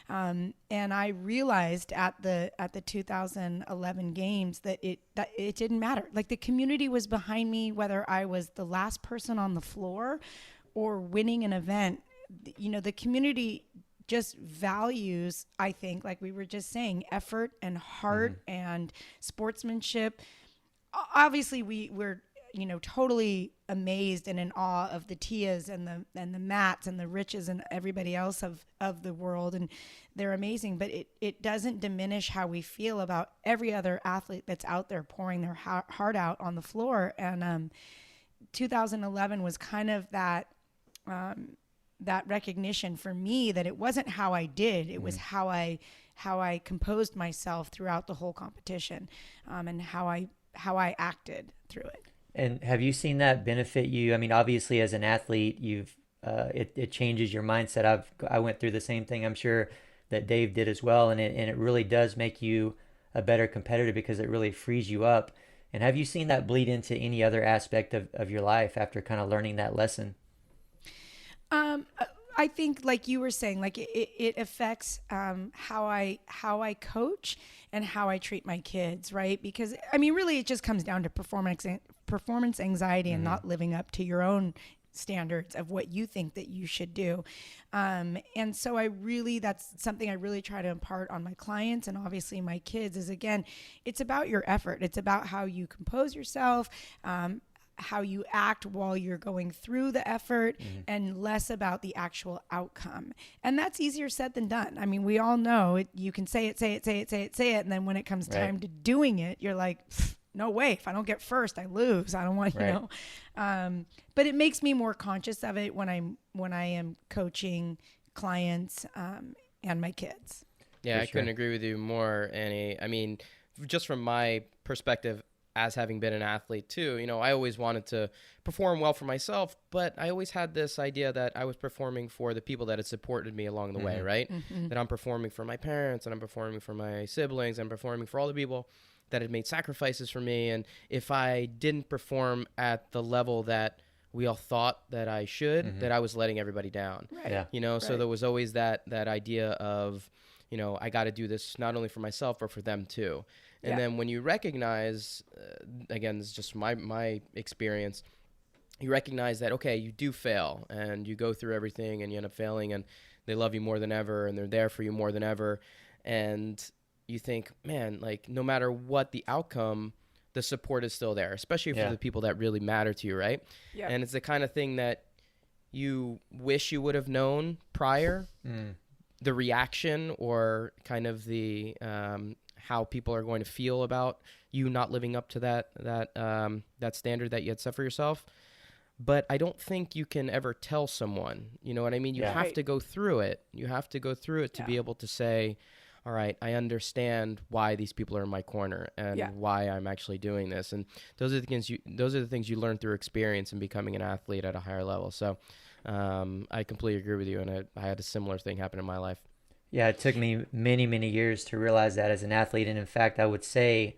And I realized at the 2011 games that it didn't matter. Like, the community was behind me, whether I was the last person on the floor or winning an event. The community just values, I think, like we were just saying, effort and heart and sportsmanship. Obviously, we're totally amazed and in awe of the Tias and the Matts and the Riches and everybody else of the world. And they're amazing, but it doesn't diminish how we feel about every other athlete that's out there pouring their heart out on the floor. And 2011 was kind of that recognition for me that it wasn't how I did, it was how I composed myself throughout the whole competition, and how I acted through it. And have you seen that benefit you? I mean, obviously as an athlete, it changes your mindset. I went through the same thing. I'm sure that Dave did as well. And it really does make you a better competitor because it really frees you up. And have you seen that bleed into any other aspect of your life after kind of learning that lesson? I think, like you were saying, like it affects how I coach and how I treat my kids, right? Because I mean, really, it just comes down to performance anxiety and not living up to your own standards of what you think that you should do. And so that's something I really try to impart on my clients and obviously my kids is, again, it's about your effort. It's about how you compose yourself, how you act while you're going through the effort, and less about the actual outcome. And that's easier said than done. I mean, we all know it. You can say it. And then when it comes time to doing it, you're like, no way. If I don't get first, I lose. I don't want, but it makes me more conscious of it when I am coaching clients, and my kids. Yeah, I couldn't agree with you more, Annie. I mean, just from my perspective, as having been an athlete too, I always wanted to perform well for myself, but I always had this idea that I was performing for the people that had supported me along the way, right? That I'm performing for my parents, and I'm performing for my siblings, and performing for all the people that had made sacrifices for me. And if I didn't perform at the level that we all thought that I should, that I was letting everybody down. Right. Yeah. So there was always that idea of, I got to do this not only for myself, but for them too. And then when you recognize, again, this is just my experience, you recognize that, okay, you do fail and you go through everything and you end up failing and they love you more than ever and they're there for you more than ever. And you think, man, like no matter what the outcome, the support is still there, especially for the people that really matter to you, right? Yeah. And it's the kind of thing that you wish you would have known prior, the reaction or kind of the how people are going to feel about you not living up to that standard that you had set for yourself. But I don't think you can ever tell someone, you know what I mean? You have to go through it. You have to go through it to be able to say, all right, I understand why these people are in my corner and why I'm actually doing this. And those are the things you learn through experience and becoming an athlete at a higher level. So I completely agree with you. And I had a similar thing happen in my life. Yeah, it took me many, many years to realize that as an athlete. And in fact, I would say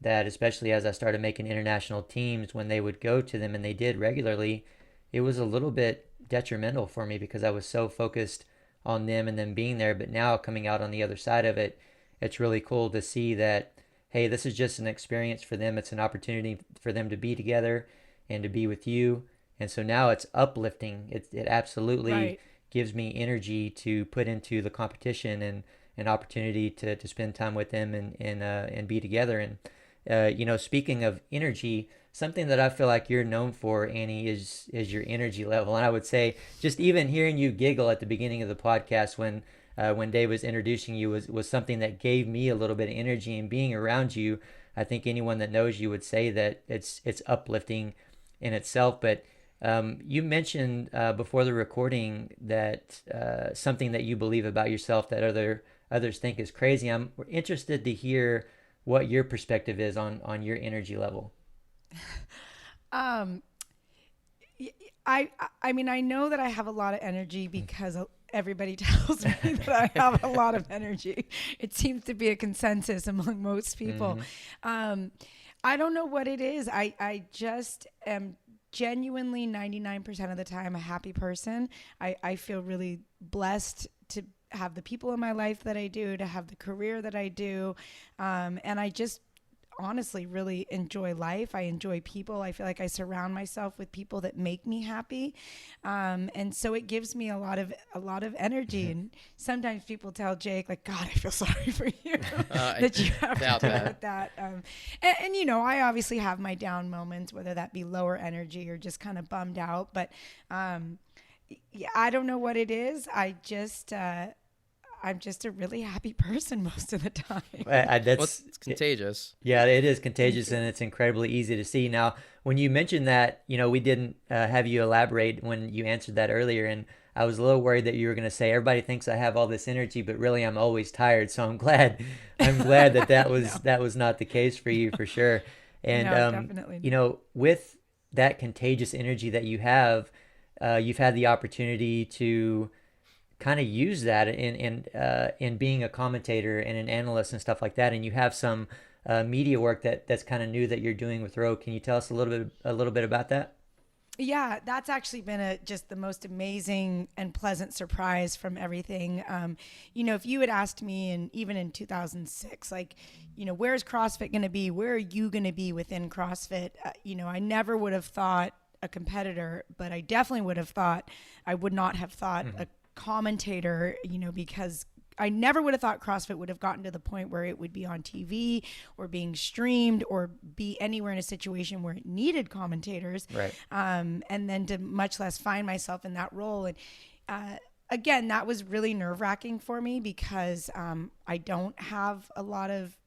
that especially as I started making international teams, when they would go to them, and they did regularly, it was a little bit detrimental for me because I was so focused on them and them being there. But now coming out on the other side of it, it's really cool to see that, hey, this is just an experience for them. It's an opportunity for them to be together and to be with you. And so now it's uplifting. It absolutely gives me energy to put into the competition and an opportunity to spend time with them and be together. And speaking of energy, something that I feel like you're known for, Annie, is your energy level. And I would say just even hearing you giggle at the beginning of the podcast when Dave was introducing you was something that gave me a little bit of energy. And being around you, I think anyone that knows you would say that it's uplifting in itself. But you mentioned before the recording that something that you believe about yourself that others think is crazy. I'm interested to hear what your perspective is on your energy level. I mean, I know that I have a lot of energy because everybody tells me that I have a lot of energy. It seems to be a consensus among most people. I don't know what it is. I just am genuinely 99% of the time a happy person. I feel really blessed to have the people in my life that I do, to have the career that I do. And I just honestly really enjoy life. I enjoy people. I feel like I surround myself with people that make me happy. And so it gives me a lot of energy. And sometimes people tell Jake, like, God, I feel sorry for you that you have to deal with that. And, you know, I obviously have my down moments, whether that be lower energy or just kind of bummed out. But yeah, I don't know what it is. I'm just a really happy person most of the time. It's contagious. It is contagious, and it's incredibly easy to see. Now, when you mentioned that, you know, we didn't have you elaborate when you answered that earlier, and I was a little worried that you were going to say, everybody thinks I have all this energy, but really I'm always tired. So I'm glad that was that was not the case for you, for sure. And definitely not. you know, with that contagious energy that you have, you've had the opportunity to kind of use that in being a commentator and an analyst and stuff like that, and you have some media work that's kind of new that you're doing with Rogue. Can you tell us a little bit about that? Yeah, that's actually been just the most amazing and pleasant surprise from everything. You know, if you had asked me, and even in 2006, like, you know, where's CrossFit going to be? Where are you going to be within CrossFit? You know, I never would have thought a competitor, but I definitely would not have thought a commentator, you know, because I never would have thought CrossFit would have gotten to the point where it would be on TV or being streamed or be anywhere in a situation where it needed commentators. Right. And then to much less find myself in that role. And again, that was really nerve-wracking for me because I don't have a lot of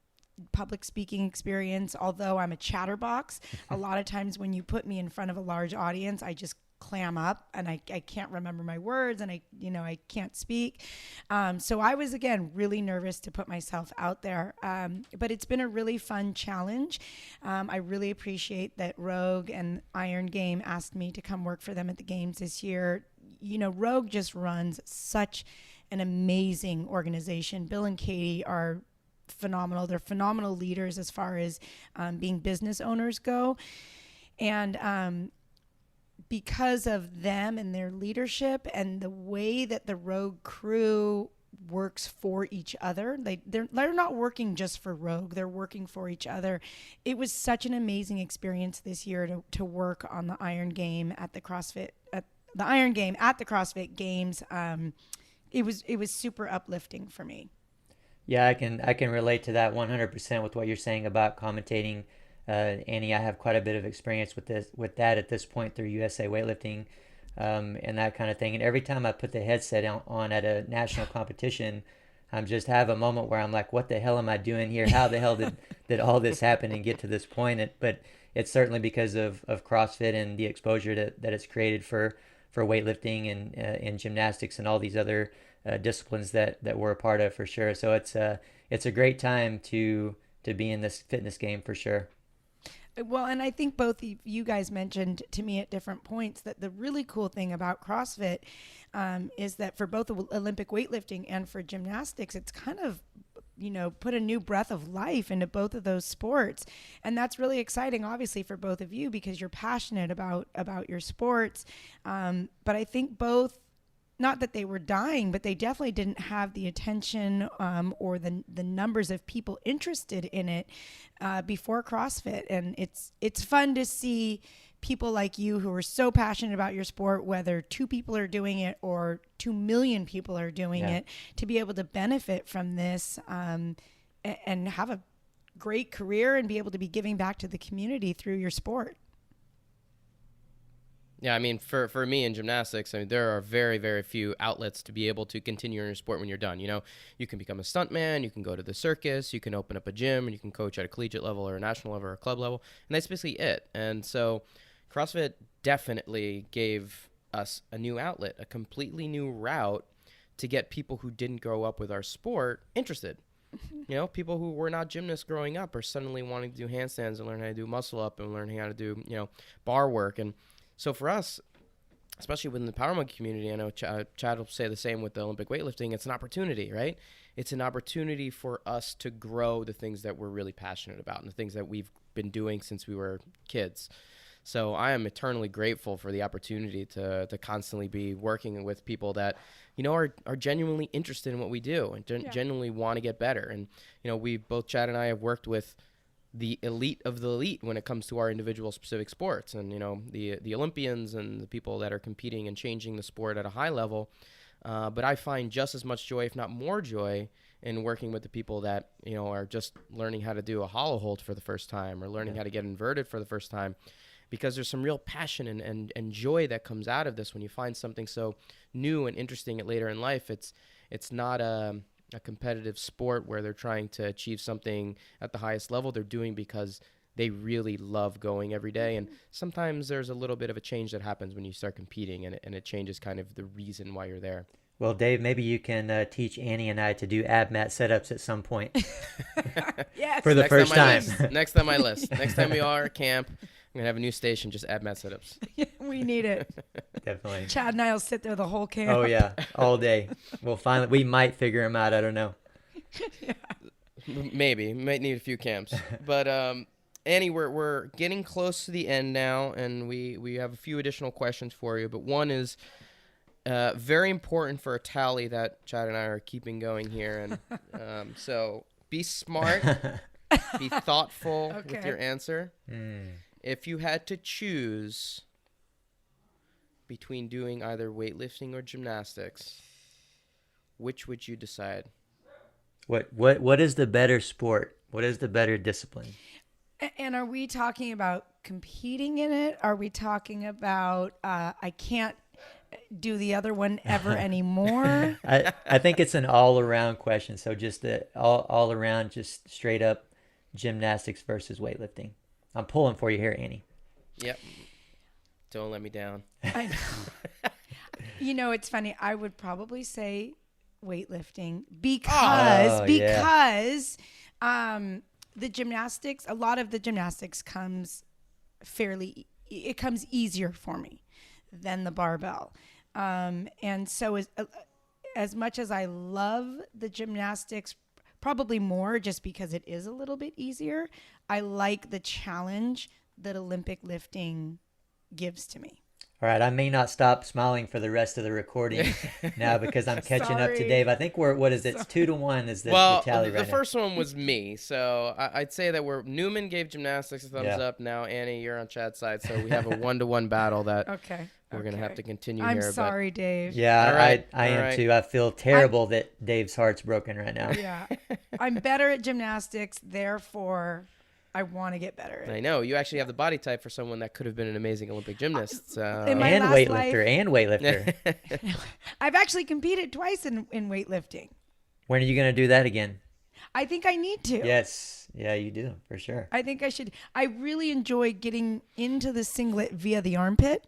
public speaking experience, although I'm a chatterbox. A lot of times when you put me in front of a large audience, I just clam up and I can't remember my words and I can't speak. So I was, again, really nervous to put myself out there. But it's been a really fun challenge. I really appreciate that Rogue and Iron Game asked me to come work for them at the games this year. You know, Rogue just runs such an amazing organization. Bill and Katie are phenomenal. They're phenomenal leaders as far as being business owners go. And because of them and their leadership and the way that the Rogue crew works for each other, they're not working just for Rogue, they're working for each other. It was such an amazing experience this year to work on the Iron Game at the CrossFit Games. It was super uplifting for me. Yeah, I can relate to that 100% with what you're saying about commentating. Annie, I have quite a bit of experience with that at this point through USA Weightlifting and that kind of thing. And every time I put the headset on at a national competition, I just have a moment where I'm like, what the hell am I doing here? How the hell did all this happen and get to this point? But it's certainly because of CrossFit and the exposure that it's created for weightlifting and gymnastics and all these other disciplines that we're a part of, for sure. So it's a great time to be in this fitness game, for sure. Well, and I think both of you guys mentioned to me at different points that the really cool thing about CrossFit is that for both Olympic weightlifting and for gymnastics, it's kind of, you know, put a new breath of life into both of those sports. And that's really exciting, obviously, for both of you because you're passionate about your sports. But I think both, not that they were dying, but they definitely didn't have the attention or the numbers of people interested in it before CrossFit. And it's fun to see people like you who are so passionate about your sport, whether 2 people are doing it or 2 million people are doing it, to be able to benefit from this and have a great career and be able to be giving back to the community through your sport. Yeah, I mean, for me in gymnastics, I mean, there are very, very few outlets to be able to continue in your sport when you're done. You know, you can become a stuntman, you can go to the circus, you can open up a gym, and you can coach at a collegiate level or a national level or a club level, and that's basically it. And so CrossFit definitely gave us a new outlet, a completely new route to get people who didn't grow up with our sport interested. You know, people who were not gymnasts growing up are suddenly wanting to do handstands and learn how to do muscle up and learn how to do, you know, bar work. And so for us, especially within the Power Monkey community, I know Chad will say the same with the Olympic weightlifting, it's an opportunity, right? It's an opportunity for us to grow the things that we're really passionate about and the things that we've been doing since we were kids. So I am eternally grateful for the opportunity to constantly be working with people that, you know, are genuinely interested in what we do and genuinely want to get better. And, you know, we both, Chad and I, have worked with the elite of the elite when it comes to our individual specific sports, and the Olympians and the people that are competing and changing the sport at a high level. But I find just as much joy, if not more joy, in working with the people that are just learning how to do a hollow hold for the first time, or learning how to get inverted for the first time, because there's some real passion and joy that comes out of this when you find something so new and interesting later in life. It's not a competitive sport where they're trying to achieve something at the highest level. They're doing because they really love going every day. And sometimes there's a little bit of a change that happens when you start competing, and it changes kind of the reason why you're there. Well, Dave, maybe you can teach Annie and I to do ab mat setups at some point. Yes. For the first time. Next on my list. Next time we are at camp, I'm going to have a new station, just ab mat setups. We need it. Definitely. Chad and I will sit there the whole camp. Oh, yeah. All day. We might figure them out. I don't know. Yeah. Maybe. Might need a few camps. But, Annie, we're getting close to the end now, and we have a few additional questions for you. But one is very important for a tally that Chad and I are keeping going here. And so be smart, be thoughtful with your answer. If you had to choose between doing either weightlifting or gymnastics, which would you decide? What is the better sport? What is the better discipline? And are we talking about competing in it? Are we talking about I can't do the other one ever anymore? I think it's an all-around question. So just all around, just straight up gymnastics versus weightlifting. I'm pulling for you here, Annie. Yep. Don't let me down. I know. It's funny. I would probably say weightlifting because the gymnastics, a lot of the gymnastics comes easier for me than the barbell. And so as much as I love the gymnastics, probably more just because it is a little bit easier, I like the challenge that Olympic lifting gives to me. All right, I may not stop smiling for the rest of the recording now because I'm catching up to Dave. I think it's 2-1 is the tally right now. The first one was me, so I'd say that Newman gave gymnastics a thumbs up. Now, Annie, you're on Chad's side, so we have a 1-1 battle that we're going to have to continue here. I'm sorry, Dave. Yeah, all right, I am too. I feel terrible that Dave's heart's broken right now. Yeah, I'm better at gymnastics, therefore I want to get better. I know. You actually have the body type for someone that could have been an amazing Olympic gymnast. And weightlifter. I've actually competed twice in weightlifting. When are you going to do that again? I think I need to. Yes. Yeah, you do, for sure. I think I should. I really enjoy getting into the singlet via the armpit.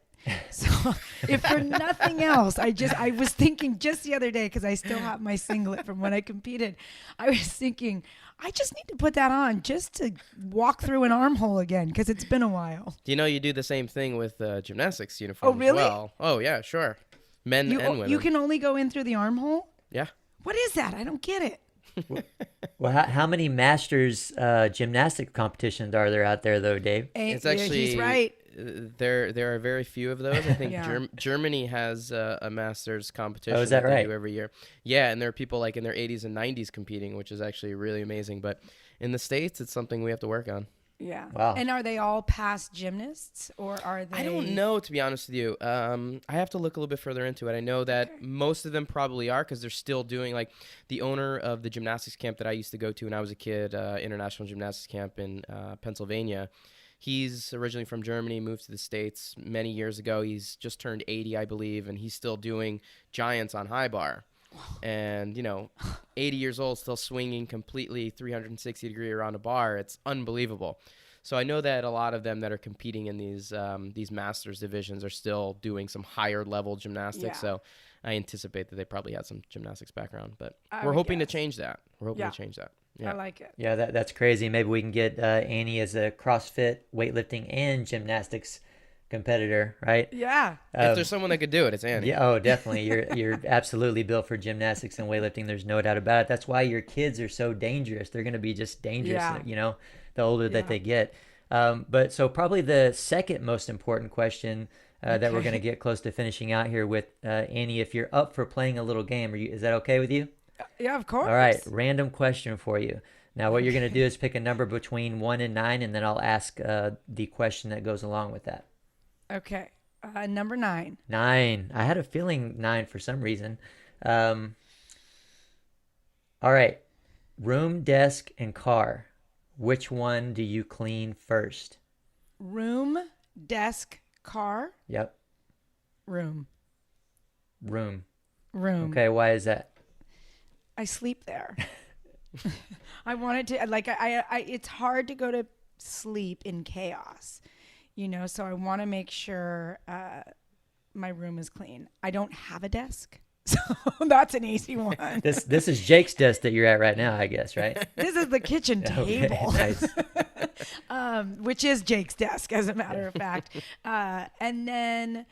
So if for nothing else, I was thinking just the other day, because I still have my singlet from when I competed, I was thinking, I just need to put that on just to walk through an armhole again, because it's been a while. Do you know you do the same thing with gymnastics uniforms? Oh, really? As well? Oh, yeah, sure. Men and women. You can only go in through the armhole? Yeah. What is that? I don't get it. Well, how many masters gymnastic competitions are there out there, though, Dave? It's actually, he's right. There are very few of those. I think Germany has a masters competition is that they right? do every year. Yeah, and there are people like in their 80s and 90s competing, which is actually really amazing. But in the States, it's something we have to work on. Yeah. Wow. And are they all past gymnasts, or are they? I don't know, to be honest with you. I have to look a little bit further into it. I know that most of them probably are, because they're still doing, like, the owner of the gymnastics camp that I used to go to when I was a kid, International Gymnastics Camp in Pennsylvania. He's originally from Germany, moved to the States many years ago. He's just turned 80, I believe, and he's still doing giants on high bar. And, 80 years old, still swinging completely 360 degree around a bar. It's unbelievable. So I know that a lot of them that are competing in these masters divisions are still doing some higher level gymnastics. Yeah. So I anticipate that they probably had some gymnastics background, but we're hoping to change that. Yeah. I like it. Yeah, that's crazy. Maybe we can get Annie as a CrossFit, weightlifting, and gymnastics competitor, right? Yeah. If there's someone that could do it, it's Annie. Yeah, oh, definitely. You're absolutely built for gymnastics and weightlifting. There's no doubt about it. That's why your kids are so dangerous. They're going to be just dangerous, the older that they get. But so probably the second most important question that we're going to get close to finishing out here with, Annie, if you're up for playing a little game, is that okay with you? Yeah, of course. All right, random question for you. Now, what you're going to do is pick a number between 1 and 9, and then I'll ask the question that goes along with that. Okay. Number 9. 9. I had a feeling 9 for some reason. All right. Room, desk, and car. Which one do you clean first? Room, desk, car. Yep. Room. Room. Okay, why is that? I sleep there. I wanted to, like, I it's hard to go to sleep in chaos, so I want to make sure my room is clean. I don't have a desk, so that's an easy one. This is Jake's desk that you're at right now, I guess, right? This is the kitchen table, Nice. which is Jake's desk, as a matter of fact. And then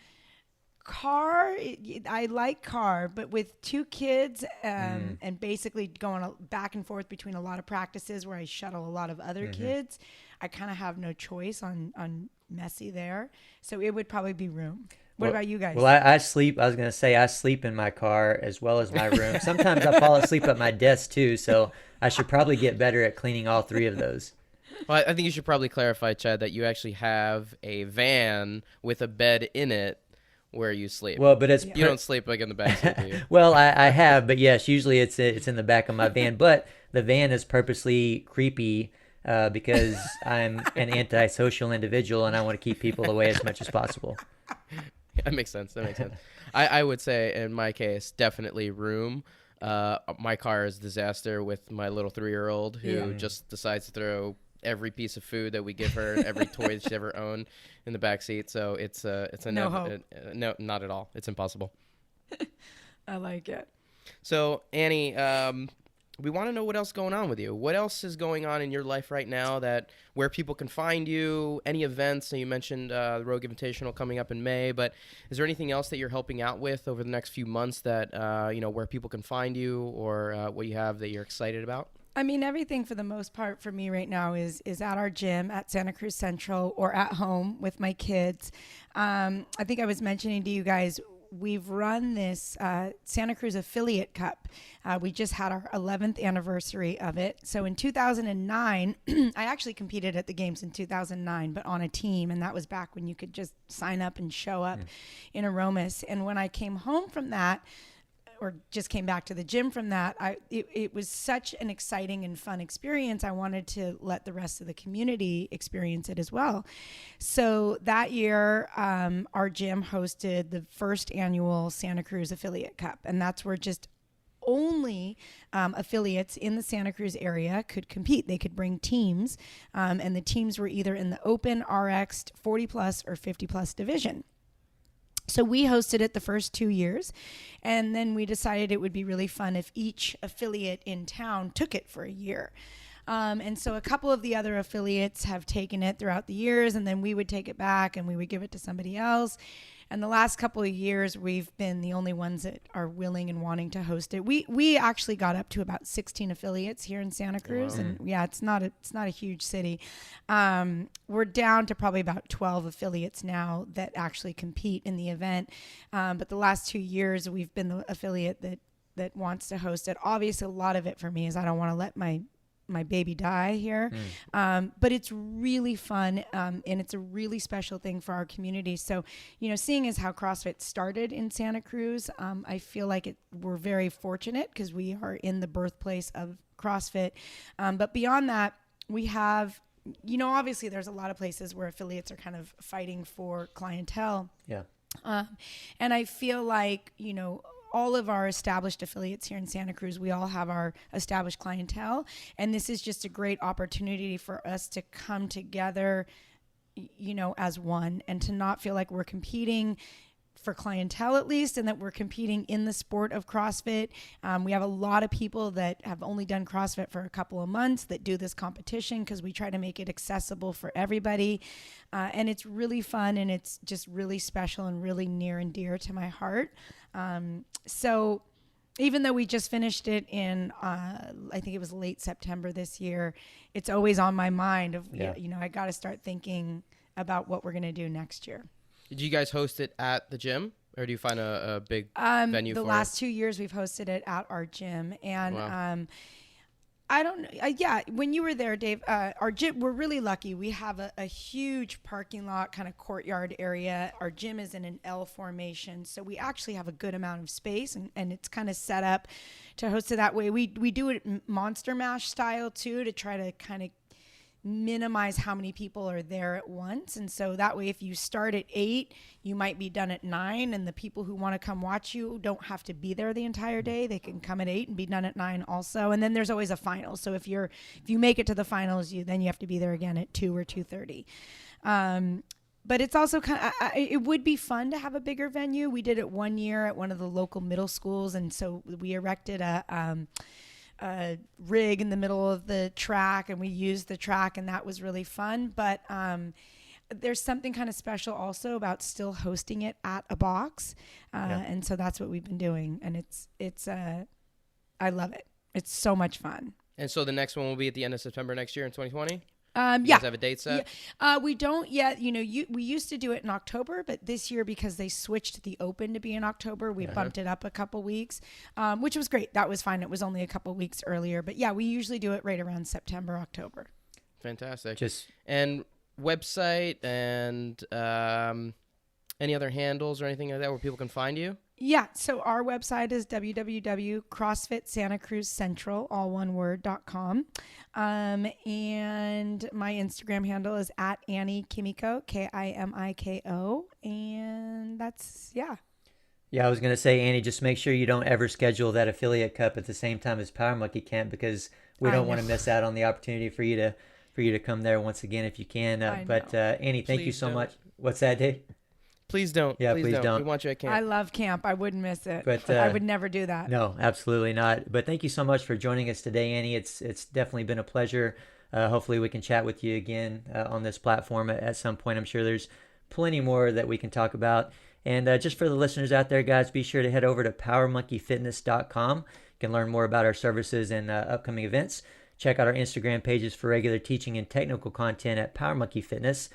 car, I like car, but with 2 kids and basically going back and forth between a lot of practices where I shuttle a lot of other kids, I kind of have no choice on messy there. So it would probably be room. What about you guys? Well, I sleep. I was going to say I sleep in my car as well as my room. Sometimes I fall asleep at my desk too, so I should probably get better at cleaning all 3 of those. Well, I think you should probably clarify, Chad, that you actually have a van with a bed in it where you sleep. Well, but it's you don't sleep like in the back seat, do you? Well, I have, but yes, usually it's in the back of my van. But the van is purposely creepy because I'm an antisocial individual and I want to keep people away as much as possible. That makes sense. I would say in my case, definitely room. My car is a disaster with my little 3-year-old who just decides to throw every piece of food that we give her, every toy that she's ever owned in the back seat. So it's a no hope. No, not at all. It's impossible. I like it. So Annie, we want to know what else is going on with you. What else is going on in your life right now where people can find you, any events? So you mentioned the Rogue Invitational coming up in May, but is there anything else that you're helping out with over the next few months that, where people can find you or what you have that you're excited about? I mean, everything for the most part for me right now is at our gym at Santa Cruz Central or at home with my kids. I think I was mentioning to you guys, we've run this Santa Cruz Affiliate Cup. We just had our 11th anniversary of it. So in 2009, I actually competed at the games in 2009, but on a team. And that was back when you could just sign up and show up in Aromas. And when I came home from that, or just came back to the gym from that, it was such an exciting and fun experience. I wanted to let the rest of the community experience it as well. So that year, our gym hosted the first annual Santa Cruz Affiliate Cup. And that's where just only affiliates in the Santa Cruz area could compete. They could bring teams, and the teams were either in the open, RX, 40 plus, or 50 plus division. So we hosted it the first 2 years, and then we decided it would be really fun if each affiliate in town took it for a year. And so a couple of the other affiliates have taken it throughout the years, and then we would take it back and we would give it to somebody else. And the last couple of years, we've been the only ones that are willing and wanting to host it. We actually got up to about 16 affiliates here in Santa Cruz, and yeah, it's not a huge city. We're down to probably about 12 affiliates now that actually compete in the event. But the last 2 years, we've been the affiliate that wants to host it. Obviously, a lot of it for me is I don't want to let my baby die here. But it's really fun. And it's a really special thing for our community. So, seeing as how CrossFit started in Santa Cruz, I feel like we're very fortunate because we are in the birthplace of CrossFit. But beyond that, we have, obviously there's a lot of places where affiliates are kind of fighting for clientele. Yeah. And I feel like, all of our established affiliates here in Santa Cruz, we all have our established clientele. And this is just a great opportunity for us to come together, as one, and to not feel like we're competing for clientele at least, and that we're competing in the sport of CrossFit. We have a lot of people that have only done CrossFit for a couple of months that do this competition because we try to make it accessible for everybody. And it's really fun, and it's just really special and really near and dear to my heart. So even though we just finished it in, I think it was late September this year, it's always on my mind of, I got to start thinking about what we're going to do next year. Did you guys host it at the gym, or do you find a big venue for it? The last 2 years we've hosted it at our gym, and wow. I don't know. Yeah, when you were there, Dave, our gym, we're really lucky. We have a huge parking lot, kind of courtyard area. Our gym is in an L formation, so we actually have a good amount of space, and it's kind of set up to host it that way. We do it Monster Mash style, too, to try to kind of minimize how many people are there at once. And so that way, if you start at 8, you might be done at 9, and the people who want to come watch you don't have to be there the entire day. They can come at 8 and be done at 9 also. And then there's always a final. So if you make it to the finals, then you have to be there again at 2 or 2:30. But it's also it would be fun to have a bigger venue. We did it one year at one of the local middle schools, and so we erected a rig in the middle of the track, and we used the track, and that was really fun. But there's something kind of special also about still hosting it at a box, and so that's what we've been doing, and it's I love it. It's so much fun. And so the next one will be at the end of September next year in 2020? You yeah. guys have a date set? Yeah. We don't yet. We used to do it in October, but this year, because they switched the Open to be in October, we bumped it up a couple weeks, which was great. That was fine. It was only a couple weeks earlier. But yeah, we usually do it right around September, October. Fantastic. And website and any other handles or anything like that where people can find you? Yeah, so our website is www.CrossFit Santa Cruz Central, all one word.com. And my Instagram handle is at Annie Kimiko, Kimiko. And that's, yeah. Yeah, I was going to say, Annie, just make sure you don't ever schedule that affiliate cup at the same time as Power Monkey Camp, because we don't want to miss out on the opportunity for you to come there once again if you can. But Annie, thank you so much. What's that, Dave? Please don't. Yeah, please don't. We want you at camp. I love camp. I wouldn't miss it. But I would never do that. No, absolutely not. But thank you so much for joining us today, Annie. It's definitely been a pleasure. Hopefully we can chat with you again on this platform at some point. I'm sure there's plenty more that we can talk about. And just for the listeners out there, guys, be sure to head over to powermonkeyfitness.com. You can learn more about our services and upcoming events. Check out our Instagram pages for regular teaching and technical content at Power Monkey Fitness.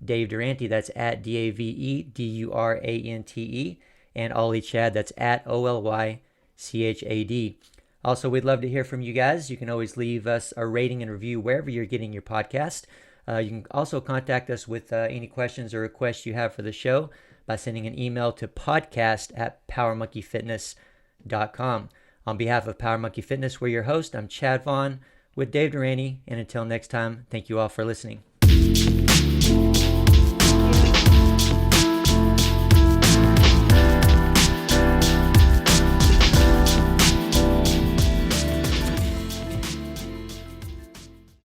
Dave Durante, that's at DaveDurante, and Ollie Chad, that's at OLYCHAD. Also, we'd love to hear from you guys. You can always leave us a rating and review wherever you're getting your podcast. You can also contact us with any questions or requests you have for the show by sending an email to podcast@powermonkeyfitness.com. On behalf of Power Monkey Fitness, we're your host. I'm Chad Vaughn with Dave Durante, and until next time, thank you all for listening.